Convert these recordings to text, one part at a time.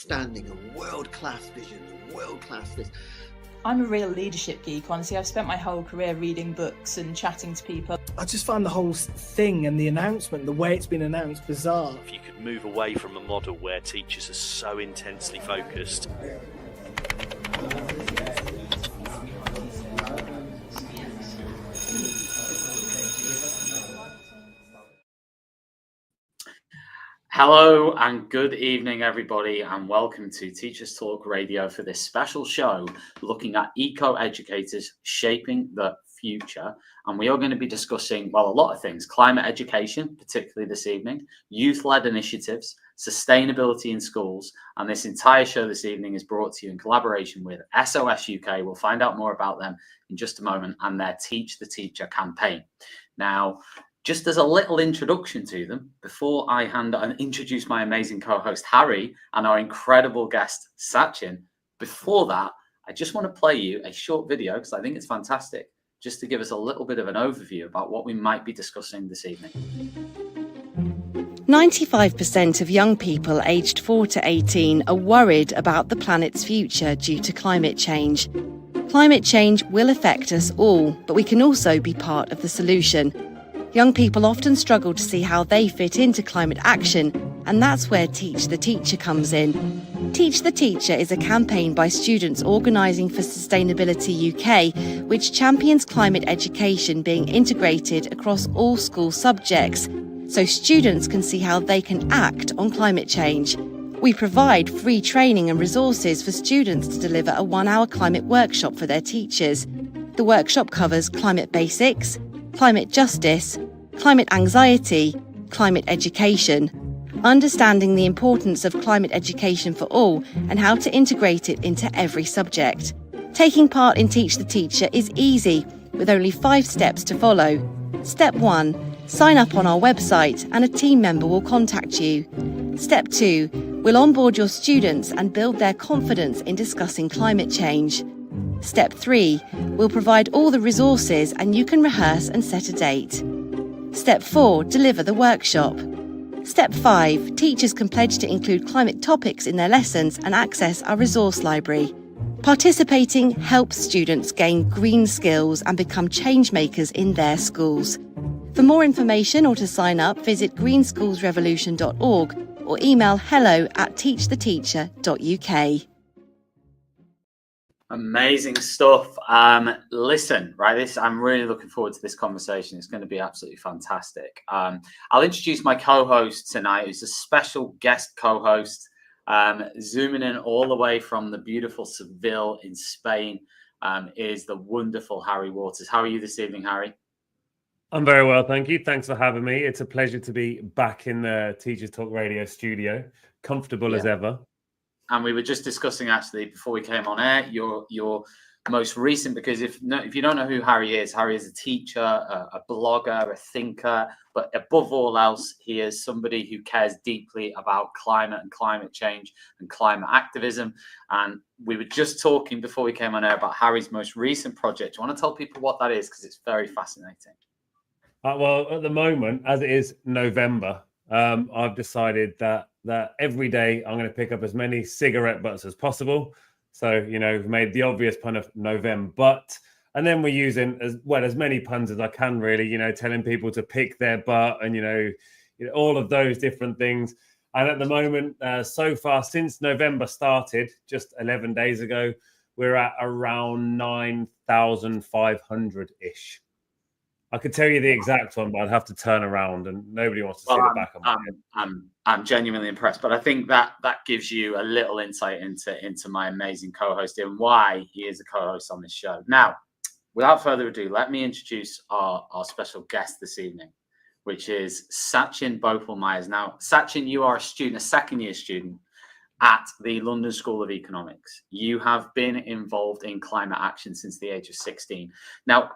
outstanding, a world-class vision, a world-class this. I'm a real leadership geek, honestly. I've spent my whole career reading books and chatting to people. I just find the whole thing and the announcement, the way it's been announced, bizarre. If you could move away from a model where teachers are so intensely focused. Hello and good evening, everybody, and welcome to Teachers Talk Radio for this special show looking at eco-educators shaping the future. And we are going to be discussing, well, a lot of things: climate education, particularly this evening, youth-led initiatives, sustainability in schools. And this entire show this evening is brought to you in collaboration with SOS-UK. We'll find out more about them in just a moment, and their Teach the Teacher campaign. Now, just as a little introduction to them, before I introduce my amazing co-host Harry and our incredible guest Sachin, before that, I just want to play you a short video because I think it's fantastic, just to give us a little bit of an overview about what we might be discussing this evening. 95% of young people aged 4 to 18 are worried about the planet's future due to climate change. Climate change will affect us all, but we can also be part of the solution. Young people often struggle to see how they fit into climate action, and that's where Teach the Teacher comes in. Teach the Teacher is a campaign by students organising for Sustainability UK, which champions climate education being integrated across all school subjects, so students can see how they can act on climate change. We provide free training and resources for students to deliver a 1-hour climate workshop for their teachers. The workshop covers climate basics, climate justice, climate anxiety, climate education, understanding the importance of climate education for all and how to integrate it into every subject. Taking part in Teach the Teacher is easy, with only 5 steps to follow. Step 1, sign up on our website and a team member will contact you. Step 2, we'll onboard your students and build their confidence in discussing climate change. Step 3, we'll provide all the resources and you can rehearse and set a date. Step 4, deliver the workshop. Step 5, teachers can pledge to include climate topics in their lessons and access our resource library. Participating helps students gain green skills and become change makers in their schools. For more information or to sign up, visit greenschoolsrevolution.org or email hello@teachtheteacher.uk. Amazing stuff. Listen, right, I'm really looking forward to this conversation. It's going to be absolutely fantastic. I'll introduce my co-host tonight, who's a special guest co-host, zooming in all the way from the beautiful Seville in Spain, is the wonderful Harry Waters. How are you this evening, Harry? I'm very well, thank you. Thanks for having me. It's a pleasure to be back in the Teachers Talk Radio studio, comfortable as ever. And we were just discussing, actually, before we came on air, your most recent, because if you don't know who Harry is a teacher, a blogger, a thinker, but above all else, he is somebody who cares deeply about climate and climate change and climate activism. And we were just talking before we came on air about Harry's most recent project. Do you want to tell people what that is? Because it's very fascinating. Well, at the moment, as it is November, I've decided that every day I'm going to pick up as many cigarette butts as possible. So, we've made the obvious pun of November butt. And then we're using as many puns as I can, really, telling people to pick their butt and, all of those different things. And at the moment, so far, since November started, just 11 days ago, we're at around 9,500-ish. I could tell you the exact one, but I'd have to turn around and nobody wants to see the back of my head. I'm genuinely impressed, but I think that gives you a little insight into my amazing co-host and why he is a co-host on this show. Now, without further ado, let me introduce our special guest this evening, which is Sachin Bhopal-Myers. Now, Sachin, you are a second-year student at the London School of Economics. You have been involved in climate action since the age of 16. Now,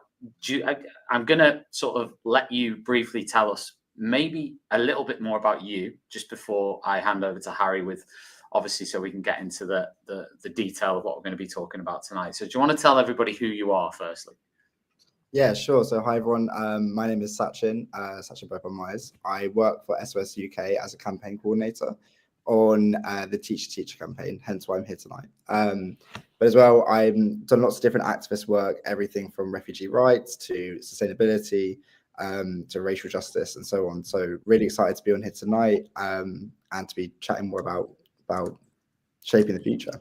I'm going to sort of let you briefly tell us maybe a little bit more about you just before I hand over to Harry, with obviously so we can get into the detail of what we're going to be talking about tonight. So do you want to tell everybody who you are firstly? Yeah, sure. So hi everyone. My name is Sachin Bhopal-Myers. I work for SOS-UK as a campaign coordinator. on the Teacher campaign, hence why I'm here tonight. But as well, I've done lots of different activist work, everything from refugee rights to sustainability, to racial justice and so on. So really excited to be on here tonight, and to be chatting more about shaping the future.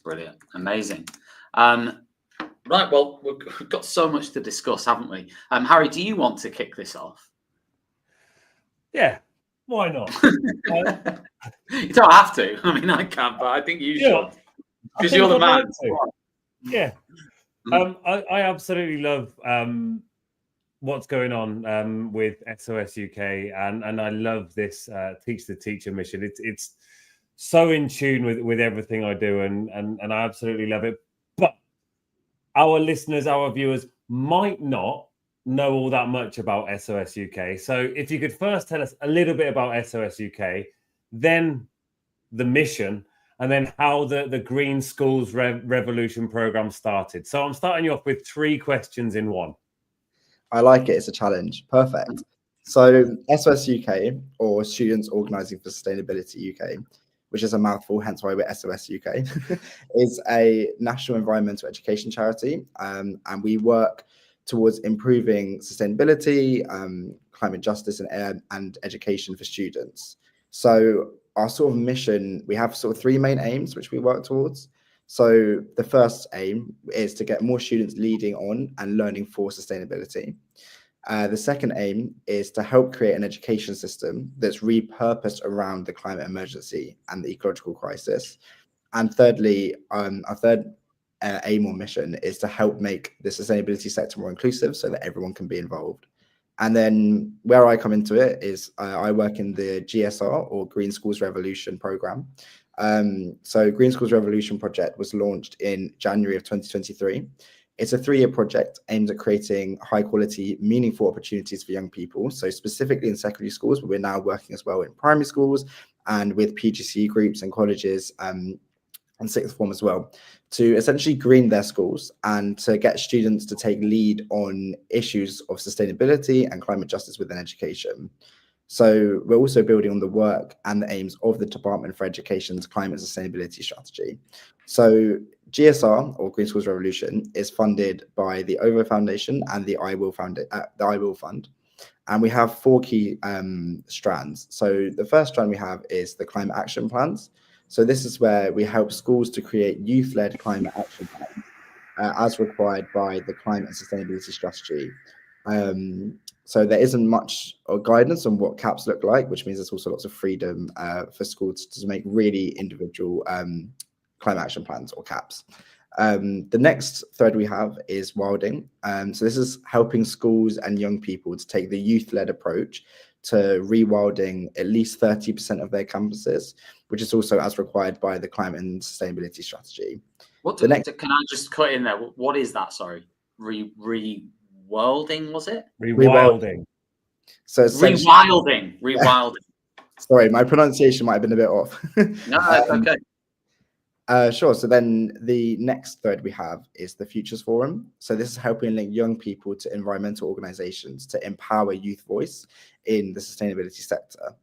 Brilliant, amazing. Right, well, we've got so much to discuss, haven't we? Harry, do you want to kick this off? Yeah, why not? You don't have to. I mean, I can, but I think you should, because you're the man. Yeah. I absolutely love what's going on with SOS-UK, and I love this Teach the Teacher mission. It's so in tune with everything I do, and I absolutely love it. But our listeners, our viewers might not know all that much about SOS-UK. So if you could first tell us a little bit about SOS-UK, then the mission, and then how the Green Schools Revolution program started. So I'm starting you off with 3 questions in one. I like it. It's a challenge. Perfect. So SOS-UK, or Students Organising for Sustainability UK, which is a mouthful, hence why we're SOS-UK, is a national environmental education charity. And we work towards improving sustainability, climate justice, and education for students. So our sort of mission, we have sort of 3 main aims which we work towards. So the first aim is to get more students leading on and learning for sustainability. The second aim is to help create an education system that's repurposed around the climate emergency and the ecological crisis. And thirdly, our third aim or mission is to help make the sustainability sector more inclusive so that everyone can be involved. And then where I come into it is I work in the GSR, or Green Schools Revolution program. So Green Schools Revolution project was launched in January of 2023. It's a 3-year project aimed at creating high quality, meaningful opportunities for young people. So specifically in secondary schools, but we're now working as well in primary schools and with PGCE groups and colleges, and 6th form as well, to essentially green their schools and to get students to take lead on issues of sustainability and climate justice within education. So we're also building on the work and the aims of the Department for Education's climate sustainability strategy. So GSR, or Green Schools Revolution, is funded by the OVO Foundation and the I Will Fund. And we have 4 key strands. So the first strand we have is the climate action plans. So this is where we help schools to create youth-led climate action plans as required by the climate and sustainability strategy. So there isn't much guidance on what CAPs look like, which means there's also lots of freedom for schools to make really individual climate action plans, or CAPs. The next thread we have is wilding. So this is helping schools and young people to take the youth-led approach to rewilding at least 30% of their campuses, which is also as required by the climate and sustainability strategy. Can I just cut in there? What is that? Sorry, rewilding, was it? Rewilding. So rewilding. Sorry, my pronunciation might have been a bit off. No, that's okay. Sure. So then the next thread we have is the Futures Forum. So this is helping link young people to environmental organizations to empower youth voice in the sustainability sector.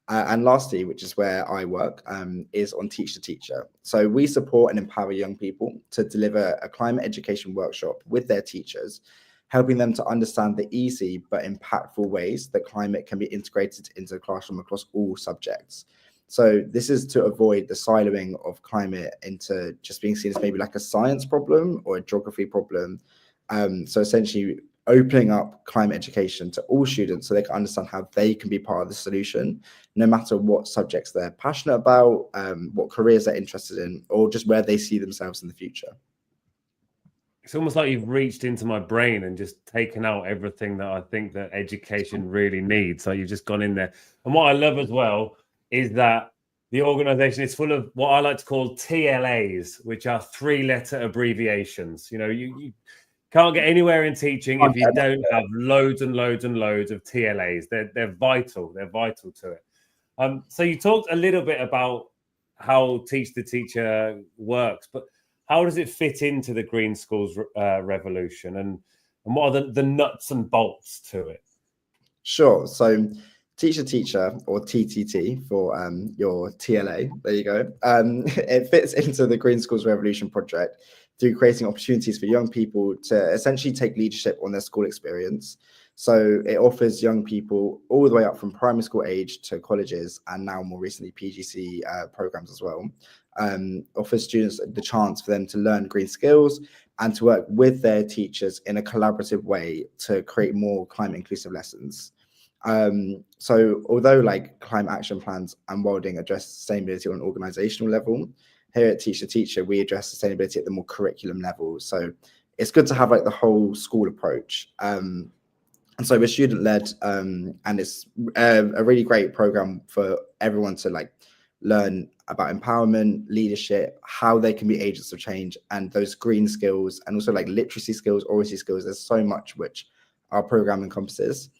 And lastly, which is where I work, is on Teach the Teacher. So we support and empower young people to deliver a climate education workshop with their teachers, helping them to understand the easy but impactful ways that climate can be integrated into the classroom across all subjects. So this is to avoid the siloing of climate into just being seen as maybe like a science problem or a geography problem. So essentially opening up climate education to all students so they can understand how they can be part of the solution, no matter what subjects they're passionate about, what careers they're interested in, or just where they see themselves in the future. It's almost like you've reached into my brain and just taken out everything that I think that education really needs. So you've just gone in there. And what I love as well is that the organization is full of what I like to call TLAs, which are 3-letter abbreviations. You know, you can't get anywhere in teaching if you don't have loads and loads and loads of TLAs. They're vital. They're vital to it. So you talked a little bit about how Teach the Teacher works, but how does it fit into the Green Schools Revolution, and what are the nuts and bolts to it? Sure. So teacher or TTT for your TLA. There you go. It fits into the Green Schools Revolution project through creating opportunities for young people to essentially take leadership on their school experience. So it offers young people all the way up from primary school age to colleges, and now more recently PGC programs as well. Offers students the chance for them to learn green skills and to work with their teachers in a collaborative way to create more climate inclusive lessons. So although like climate action plans and welding address sustainability on an organizational level, here at Teach the Teacher, we address sustainability at the more curriculum level. So it's good to have like the whole school approach. And so we're student led, and it's a really great program for everyone to like learn about empowerment, leadership, how they can be agents of change, and those green skills, and also like literacy skills, oracy skills. There's so much which our program encompasses.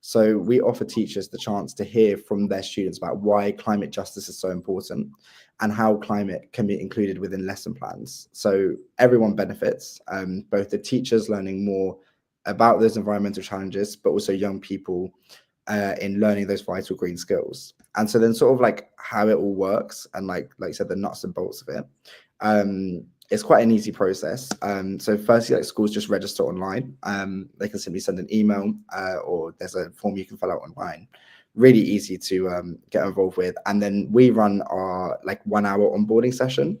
So we offer teachers the chance to hear from their students about why climate justice is so important and how climate can be included within lesson plans. So everyone benefits, both the teachers learning more about those environmental challenges, but also young people in learning those vital green skills. And so then sort of like how it all works and like I said, the nuts and bolts of it. It's quite an easy process. So firstly, like schools just register online. They can simply send an email or there's a form you can fill out online. Really easy to get involved with. And then we run our like 1 hour onboarding session.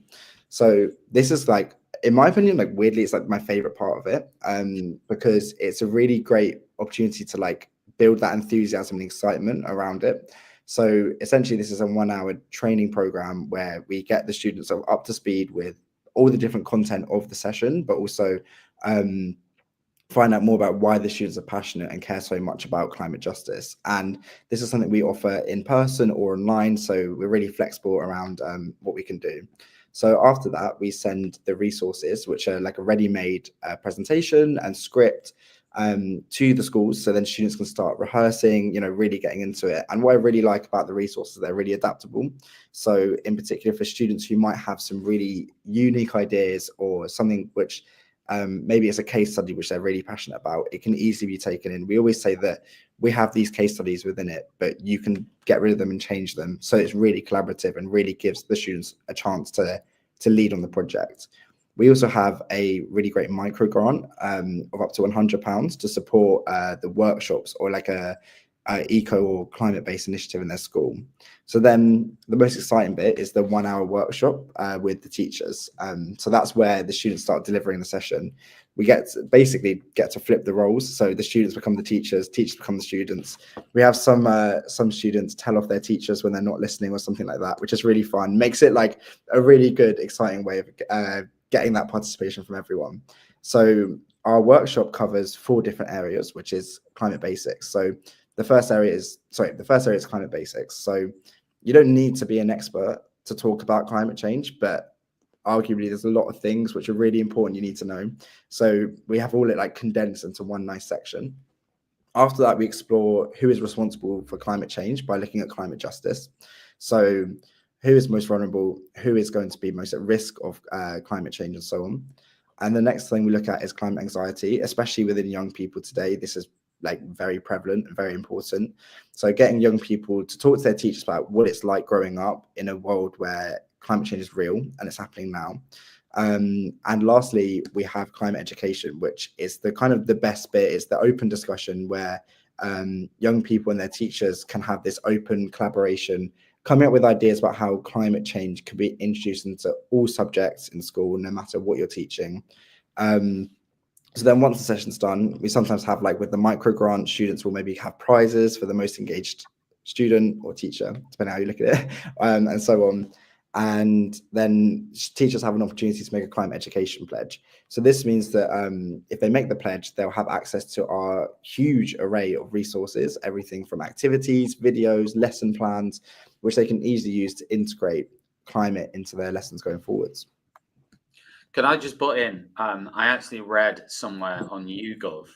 So this is like, in my opinion, like weirdly, it's like my favorite part of it because it's a really great opportunity to like build that enthusiasm and excitement around it. So essentially, this is a 1 hour training program where we get the students up to speed with all the different content of the session, but also find out more about why the students are passionate and care so much about climate justice. And this is something we offer in person or online. So we're really flexible around what we can do. So after that, we send the resources, which are like a ready-made presentation and script to the schools. So then students can start rehearsing, you know, really getting into it. And what I really like about the resources, they're really adaptable. So in particular for students who might have some really unique ideas or something which maybe it's a case study which they're really passionate about, it can easily be taken in. We always say that we have these case studies within it, but you can get rid of them and change them. So it's really collaborative and really gives the students a chance to lead on the project. We also have a really great micro grant of up to £100 to support the workshops or like a eco or climate-based initiative in their school. So then the most exciting bit is the 1 hour workshop with the teachers. So that's where the students start delivering the session. We basically get to flip the roles. So the students become the teachers become the students. We have some students tell off their teachers when they're not listening or something like that, which is really fun. Makes it like a really good, exciting way of getting that participation from everyone. So our workshop covers 4 different areas, which is climate basics. So the first area is climate basics. So you don't need to be an expert to talk about climate change, but arguably there's a lot of things which are really important you need to know. So we have all it like condensed into one nice section. After that, we explore who is responsible for climate change by looking at climate justice. So who is most vulnerable, who is going to be most at risk of climate change and so on. And the next thing we look at is climate anxiety, especially within young people today. This is like very prevalent and very important. So getting young people to talk to their teachers about what it's like growing up in a world where climate change is real and it's happening now. And lastly, we have climate education, which is the kind of the best bit. It's the open discussion where young people and their teachers can have this open collaboration, coming up with ideas about how climate change can be introduced into all subjects in school, no matter what you're teaching. So then once the session's done, we sometimes have like with the micro grant, students will maybe have prizes for the most engaged student or teacher, depending how you look at it, and so on. And then teachers have an opportunity to make a climate education pledge. So this means that if they make the pledge, they'll have access to our huge array of resources, everything from activities, videos, lesson plans, which they can easily use to integrate climate into their lessons going forwards. Can I just butt in? I actually read somewhere on YouGov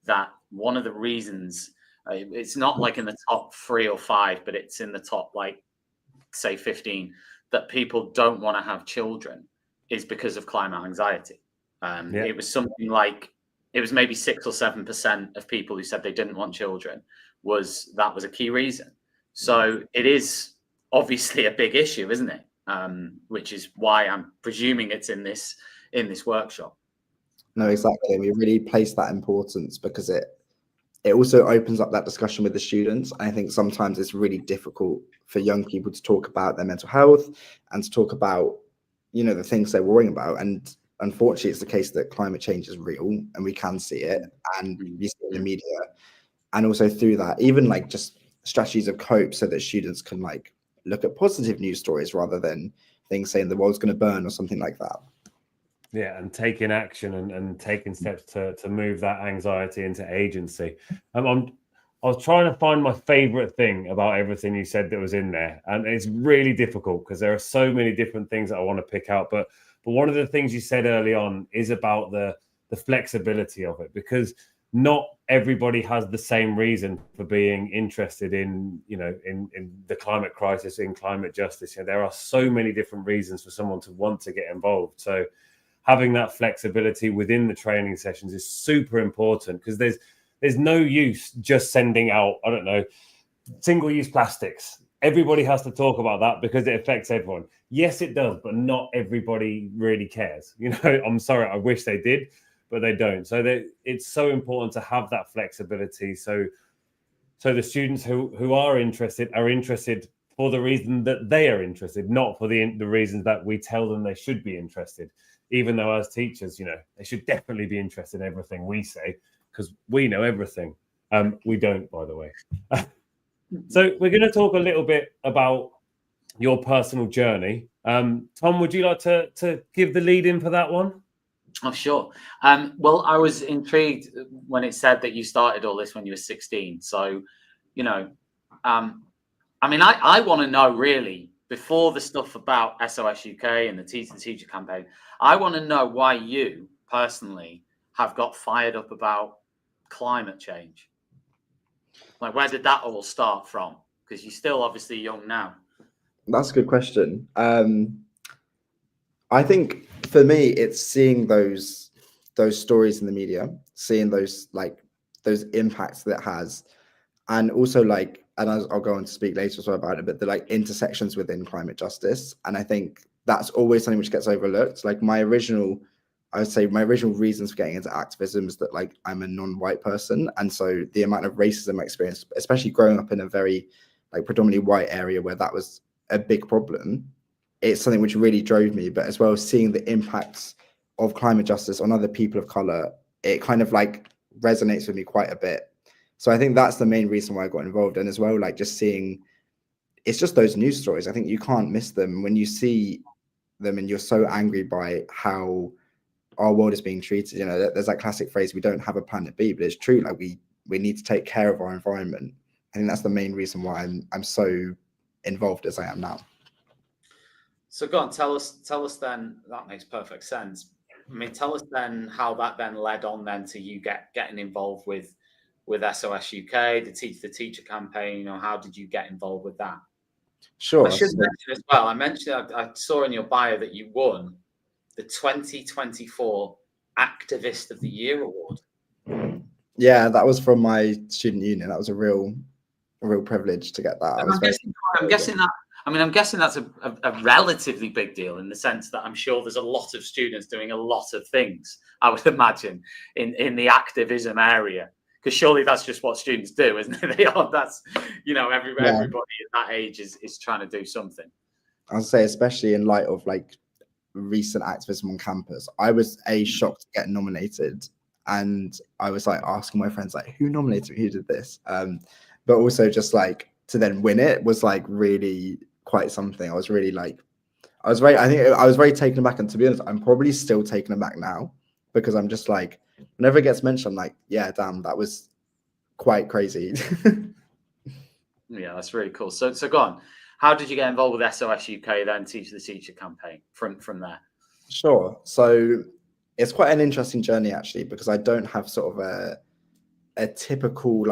that one of the reasons, it's not like in the top 3 or 5, but it's in the top, like, say 15, that people don't want to have children is because of climate anxiety. It was something like it was maybe 6 or 7% of people who said they didn't want children was a key reason. So it is obviously a big issue, isn't it? Which is why I'm presuming it's in this workshop. No, exactly. We really place that importance because it also opens up that discussion with the students. I think sometimes it's really difficult for young people to talk about their mental health and to talk about, you know, the things they're worrying about. And unfortunately, it's the case that climate change is real and we can see it, and we see it in the media. And also through that, even like just strategies of cope so that students can like look at positive news stories rather than things saying the world's going to burn or something like that. Yeah, and taking action and taking steps to move that anxiety into agency. I was trying to find my favorite thing about everything you said that was in there, and it's really difficult because there are so many different things that I want to pick out. But one of the things you said early on is about the flexibility of it, because not everybody has the same reason for being interested in, you know, in the climate crisis, in climate justice. You know, there are so many different reasons for someone to want to get involved. So having that flexibility within the training sessions is super important, because there's no use just sending out, I don't know, single-use plastics. Everybody has to talk about that because it affects everyone. Yes, it does, but not everybody really cares. You know, I'm sorry, I wish they did, but they don't. So it's so important to have that flexibility. So the students who are interested for the reason that they are interested, not for the reasons that we tell them they should be interested. Even though as teachers, you know, they should definitely be interested in everything we say because we know everything. We don't, by the way. So we're going to talk a little bit about your personal journey. Tom, would you like to give the lead in for that one? Oh, sure. Well, I was intrigued when it said that you started all this when you were 16. So, you know, I mean, I want to know really, before the stuff about SOS-UK and the Teacher campaign, I want to know why you personally have got fired up about climate change. Like, where did that all start from? Because you're still obviously young now. That's a good question. I think for me, it's seeing those stories in the media, seeing those impacts that it has, and also and I'll go on to speak later as well about it, but the intersections within climate justice. And I think that's always something which gets overlooked. Like my original reasons for getting into activism is that I'm a non-white person, and so the amount of racism I experienced, especially growing up in a very predominantly white area where that was a big problem, it's something which really drove me. But as well as seeing the impacts of climate justice on other people of color, it kind of resonates with me quite a bit. So I think that's the main reason why I got involved. And as well, just seeing, it's just those news stories. I think you can't miss them when you see them and you're so angry by how our world is being treated. You know, there's that classic phrase, we don't have a planet B, but it's true. We need to take care of our environment. I think that's the main reason why I'm so involved as I am now. So go on, tell us then, that makes perfect sense. I mean, tell us then how that then led on then to you getting involved with SOS-UK, the Teacher campaign, or how did you get involved with that? Sure. I should mention as well, I saw in your bio that you won the 2024 Activist of the Year award. Yeah, that was from my student union. That was a real privilege to get that. I'm guessing that's a relatively big deal in the sense that I'm sure there's a lot of students doing a lot of things, I would imagine, in the activism area. Because surely that's just what students do, isn't it? That's, you know, everybody at that age is trying to do something. I'll say, especially in light of recent activism on campus, I was shocked to get nominated, and I was asking my friends who nominated me, who did this, but also just to then win it was really quite something. I was really I was very taken aback, and to be honest, I'm probably still taken aback now, because I'm just whenever it gets mentioned, I'm yeah, damn, that was quite crazy. Yeah, that's really cool. So go on. How did you get involved with SOS-UK then, the Teacher campaign from there? Sure. So it's quite an interesting journey actually, because I don't have sort of a typical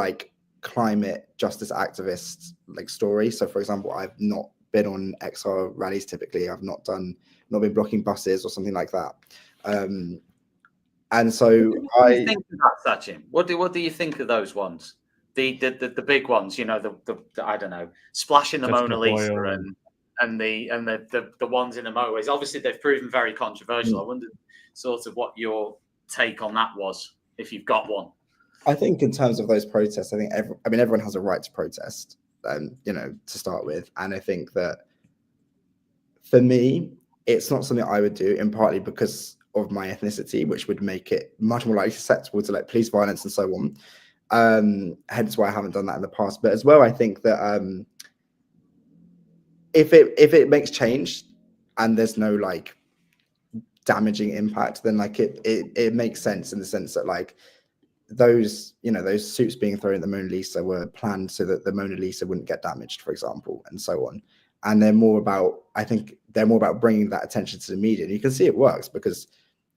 climate justice activist story. So for example, I've not been on XR rallies typically. I've not been blocking buses or something like that. And so what do you think of that, Sachin? What do you think of those ones? The big ones, you know, the I don't know, splashing the Mona Lisa and the ones in the motorways. Obviously, they've proven very controversial. I wondered sort of what your take on that was, if you've got one. I think in terms of those protests, I think everyone has a right to protest, you know, to start with. And I think that for me, it's not something I would do, in partly because of my ethnicity, which would make it much more likely susceptible to like police violence and so on. Hence why I haven't done that in the past. But as well, I think that if it makes change and there's no like damaging impact, then like it makes sense in the sense that like those suits being thrown at the Mona Lisa were planned so that the Mona Lisa wouldn't get damaged, for example, and so on. And I think they're more about bringing that attention to the media. And you can see it works because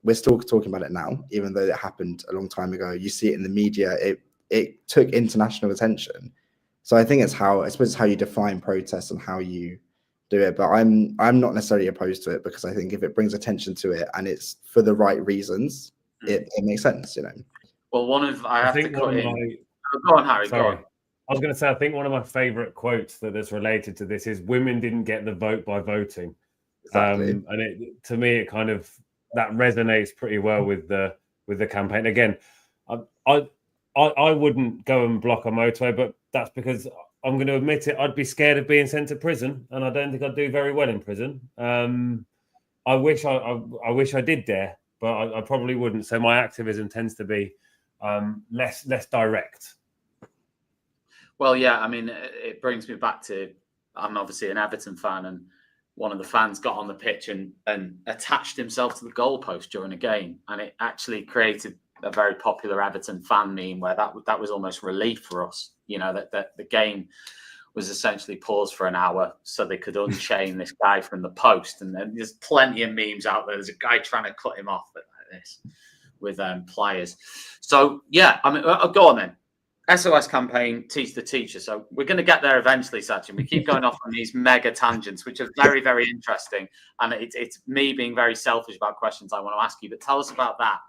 we're still talking about it now, even though it happened a long time ago. You see it in the media. It took international attention. So I think it's how you define protests and how you do it. But I'm not necessarily opposed to it, because I think if it brings attention to it and it's for the right reasons, it makes sense, you know. Well, I have to cut in. Go on, Harry. Sorry. Go on. I was going to say, I think one of my favourite quotes that is related to this is "Women didn't get the vote by voting." Exactly. And to me, it kind of that resonates pretty well with the campaign. Again, I wouldn't go and block a motorway, but that's because I'm going to admit it. I'd be scared of being sent to prison, and I don't think I'd do very well in prison. I wish I did dare, but I probably wouldn't. So my activism tends to be less direct. Well, yeah, I mean, it brings me back to, I'm obviously an Everton fan, and one of the fans got on the pitch and attached himself to the goalpost during a game, and it actually created a very popular Everton fan meme where that was almost relief for us. You know, that the game was essentially paused for an hour so they could unchain this guy from the post. And then there's plenty of memes out there. There's a guy trying to cut him off like this with pliers. So yeah, I mean, go on then. SOS campaign, teach the teacher. So we're going to get there eventually, Sachin. We keep going off on these mega tangents, which are very, very interesting. And it's me being very selfish about questions I want to ask you, but tell us about that.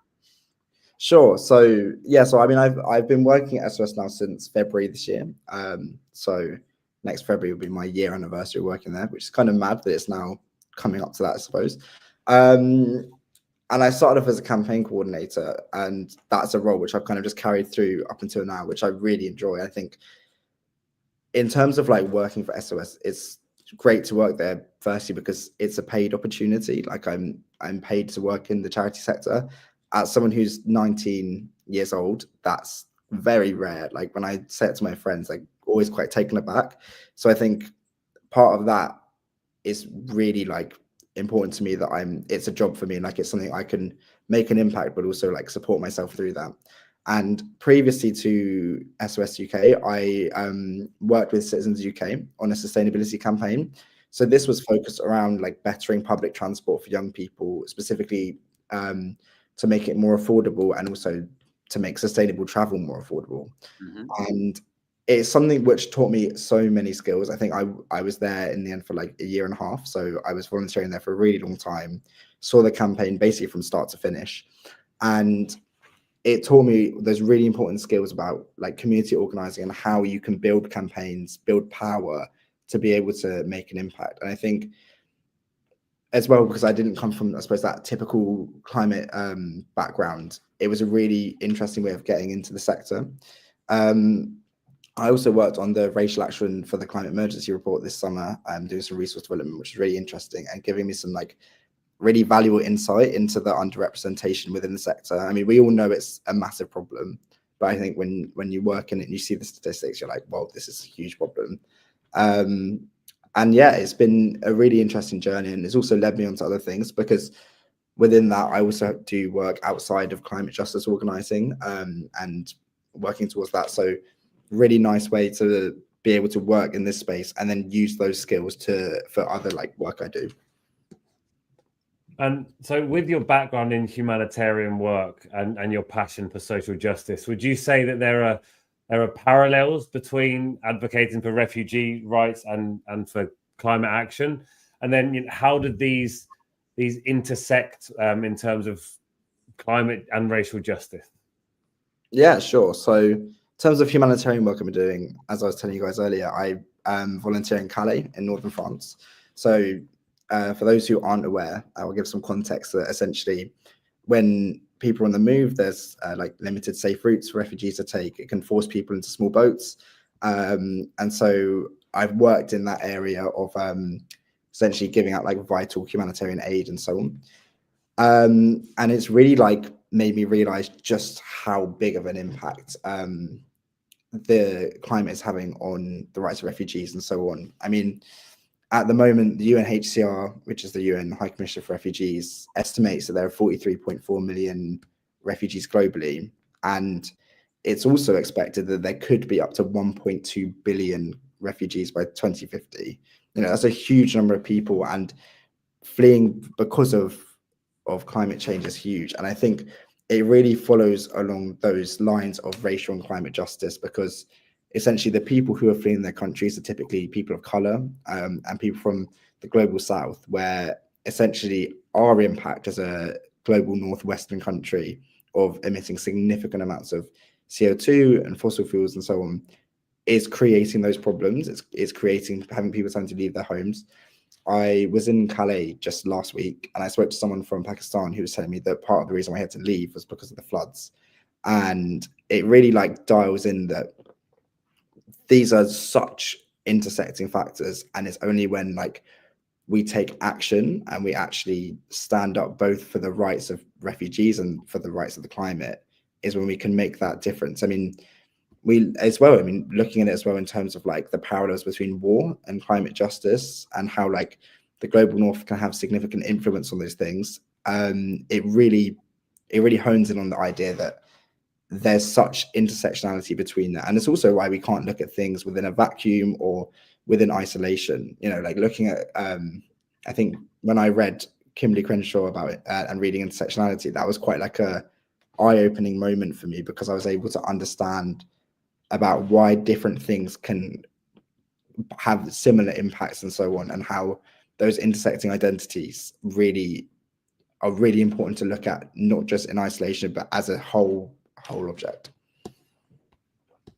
Sure. So yeah, I mean, I've been working at SOS now since February this year. So next February will be my year anniversary working there, which is kind of mad that it's now coming up to that, I suppose. And I started off as a campaign coordinator, and that's a role which I've kind of just carried through up until now, which I really enjoy. I think in terms of like working for SOS, it's great to work there, firstly, because it's a paid opportunity. Like I'm paid to work in the charity sector. As someone who's 19 years old, that's very rare. Like when I say it to my friends, like always quite taken aback. So I think part of that is really like important to me, that it's a job for me, and like it's something I can make an impact, but also like support myself through that. And previously to SOS-UK, I worked with Citizens UK on a sustainability campaign. So this was focused around like bettering public transport for young people, specifically to make it more affordable, and also to make sustainable travel more affordable. And it's something which taught me so many skills. I think I was there in the end for like a year and a half. So I was volunteering there for a really long time, saw the campaign basically from start to finish. And it taught me those really important skills about like community organizing and how you can build campaigns, build power to be able to make an impact. And I think as well, because I didn't come from, I suppose, that typical climate background, it was a really interesting way of getting into the sector. I also worked on the racial action for the climate emergency report this summer, doing some resource development, which is really interesting and giving me some like really valuable insight into the underrepresentation within the sector. I mean, we all know it's a massive problem, but I think when you work in it and you see the statistics, you're like, well, this is a huge problem. And yeah, it's been a really interesting journey, and it's also led me on to other things, because within that, I also do work outside of climate justice organizing and working towards that. So really nice way to be able to work in this space and then use those skills for other like work I do. And so with your background in humanitarian work and your passion for social justice, would you say that there are parallels between advocating for refugee rights and for climate action? And then how did these intersect in terms of climate and racial justice? Yeah, sure. So in terms of humanitarian work I'm doing, as I was telling you guys earlier, I volunteer in Calais in northern France. So for those who aren't aware, I will give some context that essentially when people are on the move, there's like limited safe routes for refugees to take. It can force people into small boats. And so I've worked in that area of essentially giving out like vital humanitarian aid and so on. And it's really like made me realize just how big of an impact the climate is having on the rights of refugees and so on. I mean, at the moment, the UNHCR, which is the UN High Commissioner for Refugees, estimates that there are 43.4 million refugees globally. And it's also expected that there could be up to 1.2 billion refugees by 2050. You know, that's a huge number of people, and fleeing because of climate change is huge. And I think it really follows along those lines of racial and climate justice, because essentially the people who are fleeing their countries are typically people of color and people from the global south, where essentially our impact as a global northwestern country of emitting significant amounts of CO2 and fossil fuels and so on is creating those problems. It's creating, having people trying to leave their homes. I was in Calais just last week, and I spoke to someone from Pakistan who was telling me that part of the reason I had to leave was because of the floods. And it really like dials in that these are such intersecting factors, and it's only when like we take action and we actually stand up both for the rights of refugees and for the rights of the climate is when we can make that difference. I mean, we as well, I mean, looking at it as well in terms of like the parallels between war and climate justice and how like the global north can have significant influence on those things. It really hones in on the idea that there's such intersectionality between that. And it's also why we can't look at things within a vacuum or within isolation. You know, like looking at, I think when I read Kimberly Crenshaw about it and reading intersectionality, that was quite like a eye-opening moment for me, because I was able to understand about why different things can have similar impacts and so on, and how those intersecting identities really are really important to look at, not just in isolation, but as a whole object.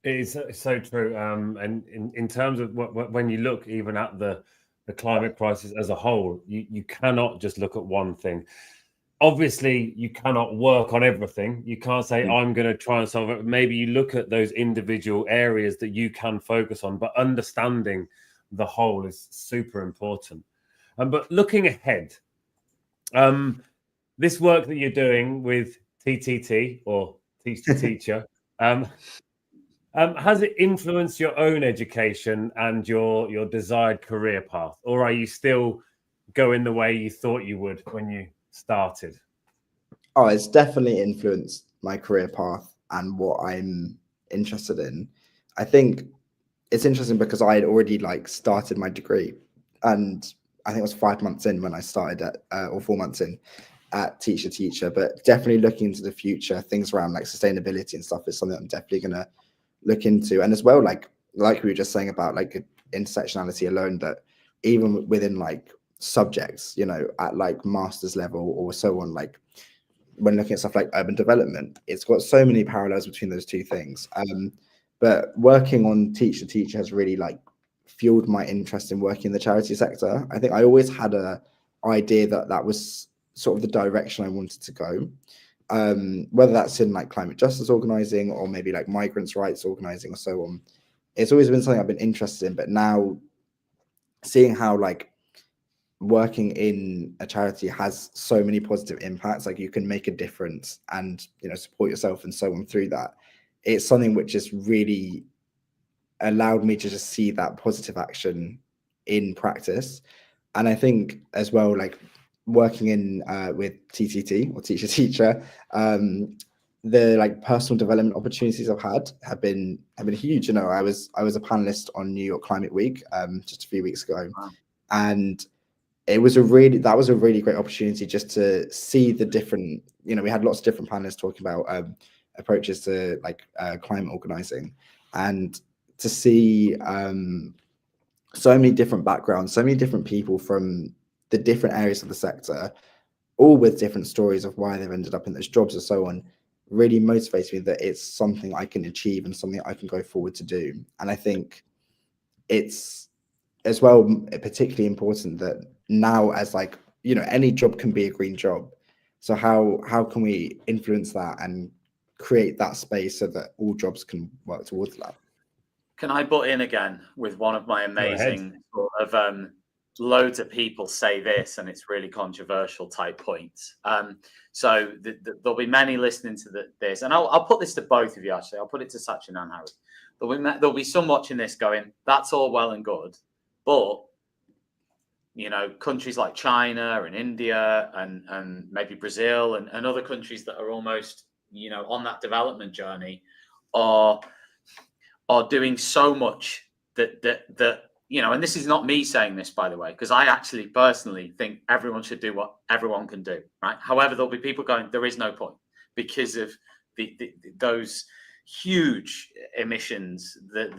It is so true. And in terms of when you look even at the climate crisis as a whole, you cannot just look at one thing. Obviously, you cannot work on everything. You can't say, I'm going to try and solve it. Maybe you look at those individual areas that you can focus on, but understanding the whole is super important. But looking ahead, this work that you're doing with TTT, or Teach to Teacher, has it influenced your own education and your desired career path? Or are you still going the way you thought you would when you started? Oh, it's definitely influenced my career path and what I'm interested in. I think it's interesting because I had already like started my degree, and I think it was 5 months in when I started at, or 4 months in at Teach to Teacher. But definitely looking into the future, things around like sustainability and stuff is something I'm definitely going to look into. And as well, like we were just saying about like intersectionality alone, that even within like subjects, you know, at like master's level or so on, like when looking at stuff like urban development, it's got so many parallels between those two things. But working on Teach to Teacher has really like fueled my interest in working in the charity sector. I think I always had a idea that that was sort of the direction I wanted to go, whether that's in like climate justice organizing or maybe like migrants' rights organizing or so on. It's always been something I've been interested in, but now seeing how like working in a charity has so many positive impacts, like you can make a difference and, you know, support yourself and so on through that, it's something which just really allowed me to just see that positive action in practice. And I think as well, like working in with TTT or Teach to Teacher, the like personal development opportunities I've had have been huge. You know, I was a panelist on New York Climate Week just a few weeks ago. Wow. And that was a really great opportunity just to see the different, you know, we had lots of different panelists talking about approaches to like climate organizing, and to see so many different backgrounds, so many different people from the different areas of the sector all with different stories of why they've ended up in those jobs and so on, really motivates me that it's something I can achieve and something I can go forward to do. And I think it's as well particularly important that now, as like, you know, any job can be a green job. So how can we influence that and create that space so that all jobs can work towards that? Can I butt in again with one of my amazing sort of loads of people say this and it's really controversial type points. So there'll be many listening to this, and I'll put this to both of you actually. I'll put it to Sachin and Harry. There'll be some watching this going, that's all well and good, but you know, countries like China and India and maybe Brazil and other countries that are almost, you know, on that development journey are doing so much that you know, and this is not me saying this, by the way, because I actually personally think everyone should do what everyone can do, right? However, there'll be people going, there is no point because of those huge emissions that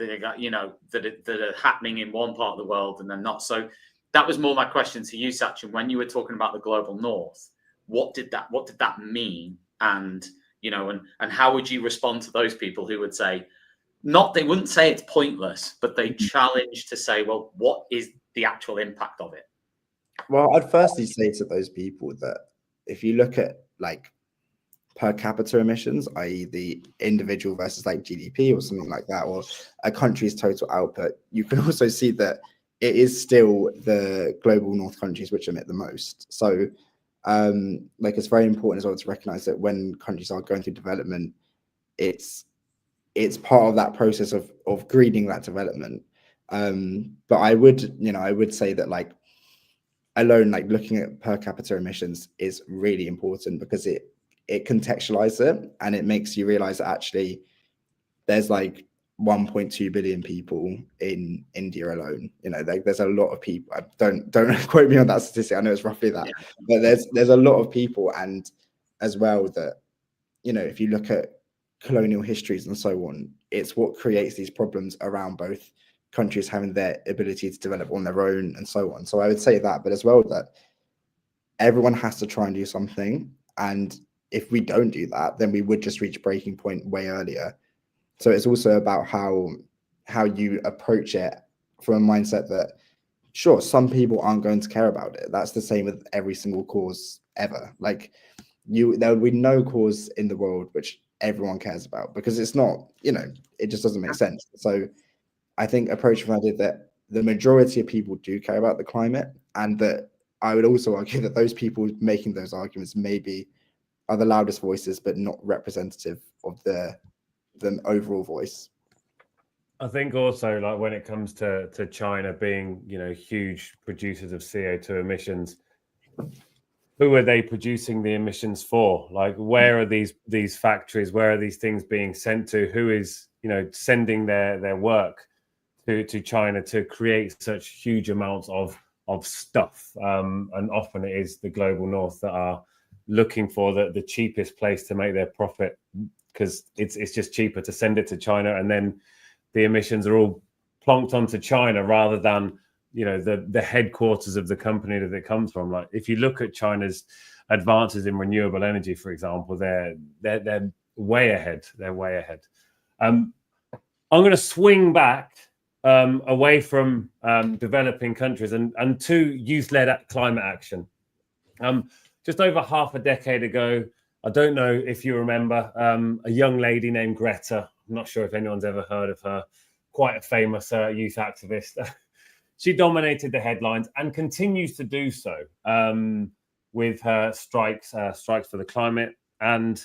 are happening in one part of the world and then not. So that was more my question to you, Sachin, when you were talking about the global north. What did that mean? And you know, and how would you respond to those people who would say, they wouldn't say it's pointless, but they challenge to say, well, what is the actual impact of it? Well, I'd firstly say to those people that if you look at like per capita emissions, i.e. the individual versus like GDP or something like that, or a country's total output, you can also see that it is still the global north countries which emit the most. So like it's very important as well to recognize that when countries are going through development, it's part of that process of greening that development. But I would say that like alone, like looking at per capita emissions is really important because it contextualizes it and it makes you realize that actually there's like 1.2 billion people in India alone. You know, there's a lot of people. Don't quote me on that statistic. I know it's roughly that, but there's a lot of people, and as well that, you know, if you look at colonial histories and so on, it's what creates these problems around both countries having their ability to develop on their own and so on. So I would say that, but as well that everyone has to try and do something, and if we don't do that, then we would just reach breaking point way earlier. So it's also about how you approach it from a mindset that, sure, some people aren't going to care about it. That's the same with every single cause ever. Like there will be no cause in the world which everyone cares about, because it's not, you know, it just doesn't make sense. So I think approach from the idea that the majority of people do care about the climate, and that I would also argue that those people making those arguments maybe are the loudest voices, but not representative of the overall voice. I think also, like when it comes to China being, you know, huge producers of CO2 emissions, who are they producing the emissions for? Like, where are these factories? Where are these things being sent to? Who is, you know, sending their work to China to create such huge amounts of stuff? And often it is the global north that are looking for the cheapest place to make their profit, because it's just cheaper to send it to China, and then the emissions are all plonked onto China rather than, you know, the headquarters of the company that it comes from. Like if you look at China's advances in renewable energy, for example, they're way ahead. They're way ahead. I'm going to swing back away from developing countries and to youth-led climate action. Just over half a decade ago, I don't know if you remember, a young lady named Greta. I'm not sure if anyone's ever heard of her. Quite a famous youth activist. She dominated the headlines and continues to do so with her strikes for the climate, and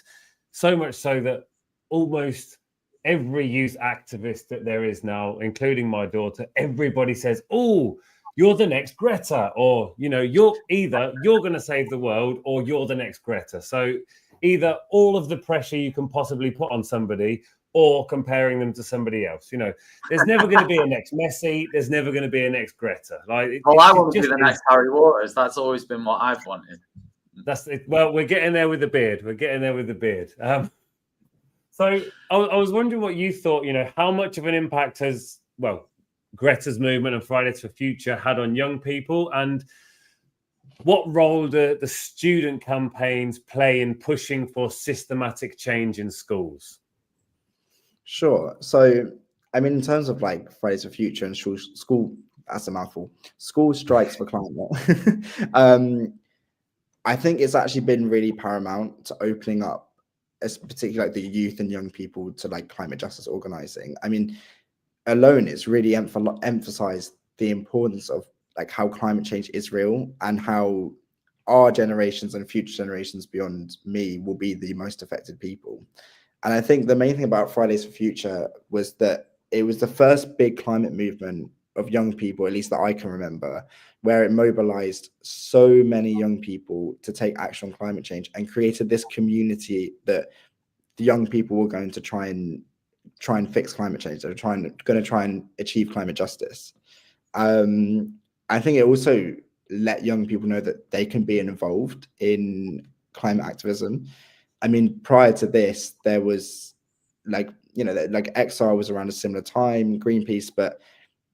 so much so that almost every youth activist that there is now, including my daughter, everybody says, "Oh, you're the next Greta," or, you know, you're going to save the world, or you're the next Greta. So either all of the pressure you can possibly put on somebody, or comparing them to somebody else. You know, there's never going to be a next Messi. There's never going to be a next Greta. Like, I want to be the next Harry Waters. That's always been what I've wanted. That's it. Well, we're getting there with the beard. So I was wondering what you thought. You know, how much of an impact has Greta's movement and Fridays for Future had on young people, and what role do the student campaigns play in pushing for systematic change in schools? Sure. So, I mean, in terms of like Fridays for Future and school, that's a mouthful. School strikes for climate. I think it's actually been really paramount to opening up, particularly like the youth and young people, to like climate justice organizing. I mean, alone, it's really emphasized the importance of like how climate change is real and how our generations and future generations beyond me will be the most affected people. And I think the main thing about Fridays for Future was that it was the first big climate movement of young people, at least that I can remember, where it mobilized so many young people to take action on climate change and created this community that the young people were going to try and fix climate change. They're going to try and achieve climate justice. I think it also let young people know that they can be involved in climate activism. I mean, prior to this, there was like XR was around a similar time, Greenpeace, but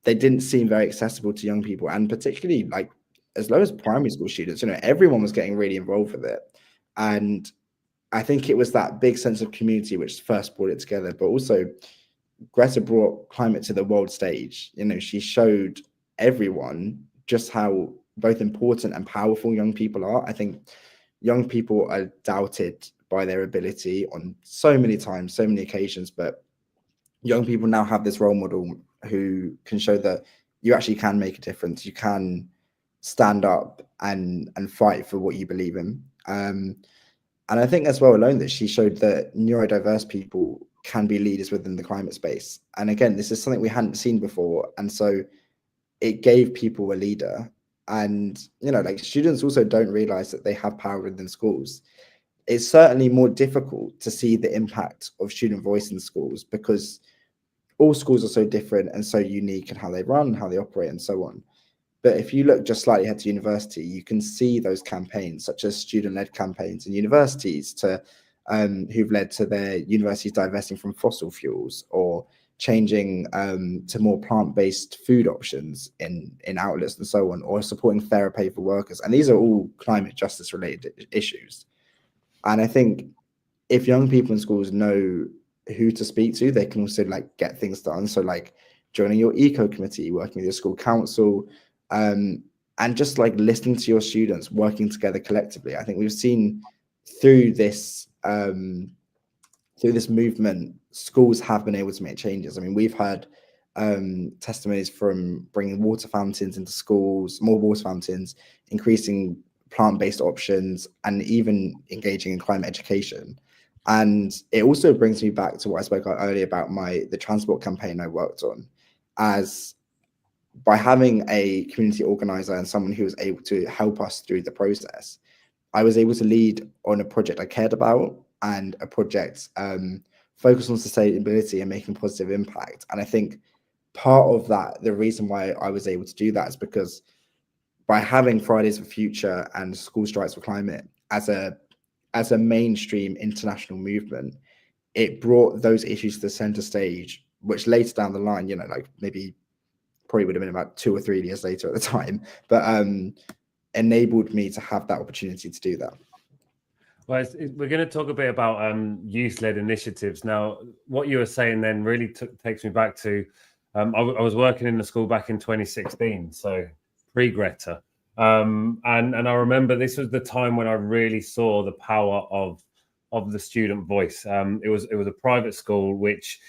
they didn't seem very accessible to young people, and particularly like as low as primary school students. Everyone was getting really involved with it, and I think it was that big sense of community which first brought it together. But also, Greta brought climate to the world stage. She showed everyone just how both important and powerful young people are. I think young people are doubted by their ability on so many times, so many occasions, but young people now have this role model who can show that you actually can make a difference. You can stand up and fight for what you believe in. And I think as well alone that she showed that neurodiverse people can be leaders within the climate space. And again, this is something we hadn't seen before. And so it gave people a leader. And, like students also don't realize that they have power within schools. It's certainly more difficult to see the impact of student voice in schools because all schools are so different and so unique in how they run, how they operate, and so on. But if you look just slightly ahead to university, you can see those campaigns, such as student-led campaigns in universities who've led to their universities divesting from fossil fuels or changing to more plant-based food options in outlets and so on, or supporting fairer pay for workers. And these are all climate justice related issues. And I think if young people in schools know who to speak to, they can also like get things done. So like joining your eco committee, working with your school council, and just like listening to your students, working together collectively. I think we've seen through this movement, schools have been able to make changes. I mean, we've had testimonies from bringing water fountains into schools, more water fountains, increasing plant-based options, and even engaging in climate education. And it also brings me back to what I spoke about earlier about the transport campaign I worked on, as by having a community organizer and someone who was able to help us through the process, I was able to lead on a project I cared about and a project focused on sustainability and making positive impact. And I think part of that, the reason why I was able to do that is because by having Fridays for Future and School Strikes for Climate as a mainstream international movement, it brought those issues to the center stage, which later down the line, like maybe probably would have been about 2 or 3 years later at the time, but enabled me to have that opportunity to do that. Well, we're going to talk a bit about youth-led initiatives. Now, what you were saying then really takes me back to, I was working in the school back in 2016, so pre-Greta. And I remember this was the time when I really saw the power of the student voice. It was a private school which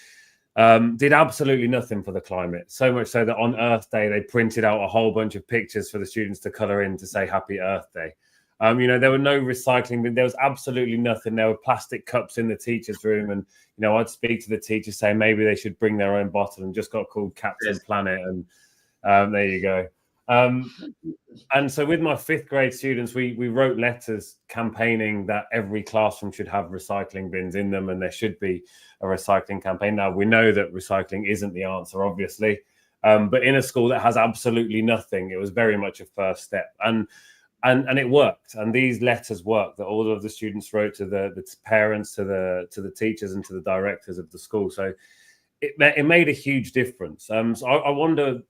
did absolutely nothing for the climate. So much so that on Earth Day, they printed out a whole bunch of pictures for the students to colour in to say Happy Earth Day. There were no recycling. There was absolutely nothing. There were plastic cups in the teachers' room. And, I'd speak to the teachers saying maybe they should bring their own bottle, and just got called Captain Planet. And there you go. And so with my 5th grade students, we wrote letters campaigning that every classroom should have recycling bins in them and there should be a recycling campaign. Now, we know that recycling isn't the answer, obviously, but in a school that has absolutely nothing, it was very much a first step. And it worked. And these letters worked that all of the students wrote to the parents, to the teachers and to the directors of the school. So it made a huge difference. So I wonder,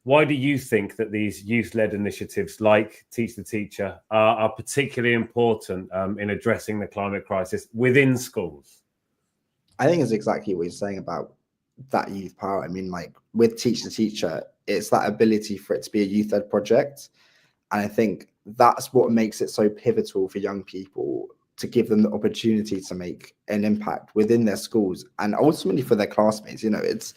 why do you think that these youth-led initiatives like Teach the Teacher are particularly important in addressing the climate crisis within schools? I think it's exactly what you're saying about that youth power. I mean, like with Teach the Teacher, it's that ability for it to be a youth-led project. And I think that's what makes it so pivotal for young people, to give them the opportunity to make an impact within their schools and ultimately for their classmates. You know, it's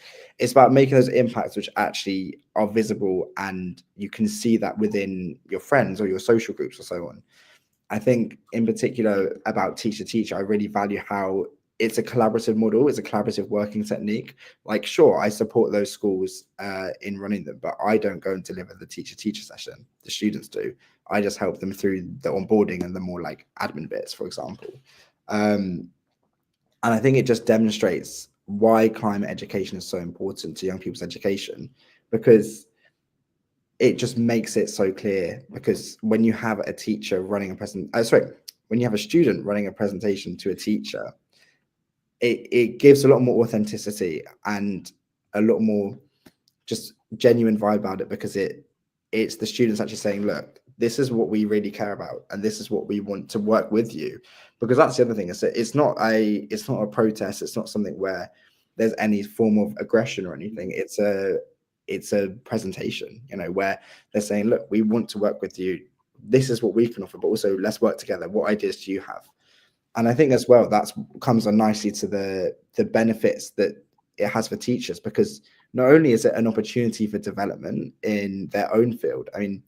about making those impacts which actually are visible, and you can see that within your friends or your social groups or so on. I think in particular about Teach the Teacher, I really value how it's a collaborative model, it's a collaborative working technique. Like, sure, I support those schools in running them, but I don't go and deliver the teacher session. The students do. I just help them through the onboarding and the more like admin bits, for example. And I think it just demonstrates why climate education is so important to young people's education, because it just makes it so clear. Because when you have a teacher running a when you have a student running a presentation to a teacher, it gives a lot more authenticity and a lot more just genuine vibe about it, because it's the students actually saying, look, this is what we really care about, and this is what we want to work with you. Because that's the other thing, is that it's not a protest, it's not something where there's any form of aggression or anything. It's a presentation, you know, where they're saying, look, we want to work with you, this is what we can offer, but also let's work together. What ideas do you have? And I think as well, that comes on nicely to the benefits that it has for teachers, because not only is it an opportunity for development in their own field. I mean,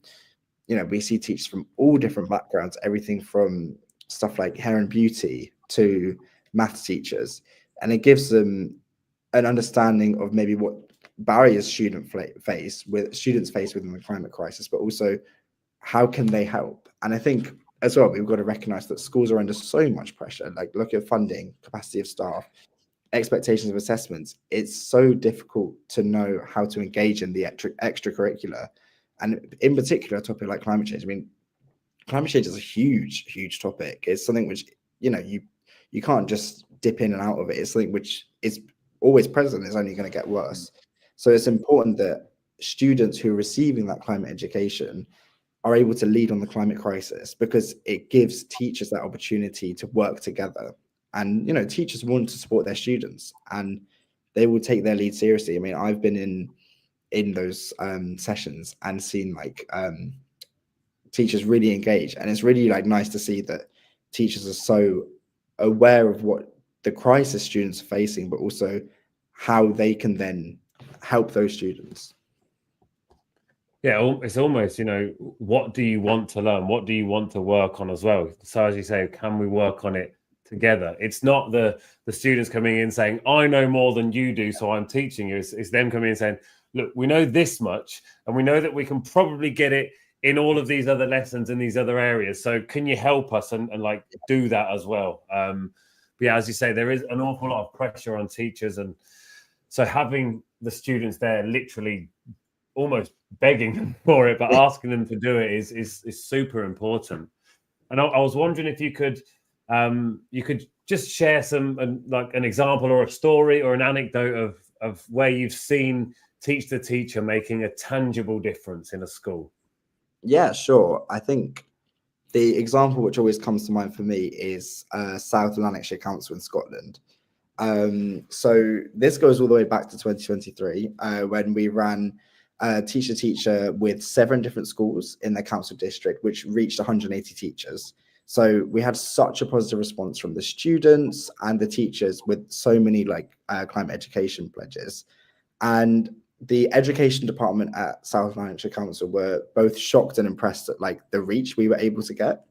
you know, we see teachers from all different backgrounds, everything from stuff like hair and beauty to maths teachers, and it gives them an understanding of maybe what barriers students face within the climate crisis, but also how can they help. And I think as well, we've got to recognize that schools are under so much pressure. Like, look at funding, capacity of staff, expectations of assessments. It's so difficult to know how to engage in the extracurricular, and in particular a topic like climate change. I mean, climate change is a huge topic. It's something which, you know, you can't just dip in and out of it. It's something which is always present. It's only going to get worse. So it's important that students who are receiving that climate education are able to lead on the climate crisis, because it gives teachers that opportunity to work together. And, you know, teachers want to support their students, and they will take their lead seriously. I mean, I've been in those sessions and seen like teachers really engage, and it's really like nice to see that teachers are so aware of what the crisis students are facing, but also how they can then help those students. Yeah, it's almost, you know, what do you want to learn? What do you want to work on as well? So as you say, can we work on it together? It's not the students coming in saying, I know more than you do, so I'm teaching you. It's them coming in saying, look, we know this much, and we know that we can probably get it in all of these other lessons in these other areas. So can you help us and like do that as well? But yeah, as you say, there is an awful lot of pressure on teachers, and so having the students there literally almost begging them for it, but asking them to do it is super important. And I was wondering if you could just share some like an example or a story or an anecdote of where you've seen Teach the Teacher making a tangible difference in a school. Yeah, sure. I think the example which always comes to mind for me is South Lanarkshire Council in Scotland. So this goes all the way back to 2023 when we ran Teach the Teacher with 7 different schools in the council district, which reached 180 teachers. So we had such a positive response from the students and the teachers with so many like climate education pledges. And the education department at South Lanarkshire Council were both shocked and impressed at like the reach we were able to get.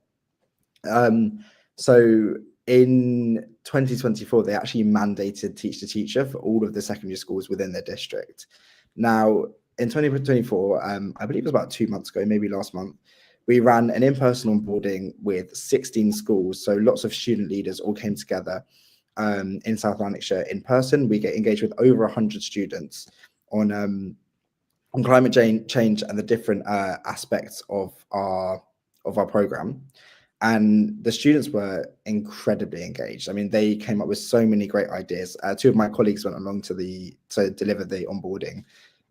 So in 2024, they actually mandated Teach the Teacher for all of the secondary schools within their district. Now, in 2024, I believe it was about 2 months ago, maybe last month, we ran an in-person onboarding with 16 schools. So lots of student leaders all came together in South Lanarkshire in person. We get engaged with over 100 students on climate change and the different aspects of our program. And the students were incredibly engaged. I mean, they came up with so many great ideas. 2 of my colleagues went along to deliver the onboarding.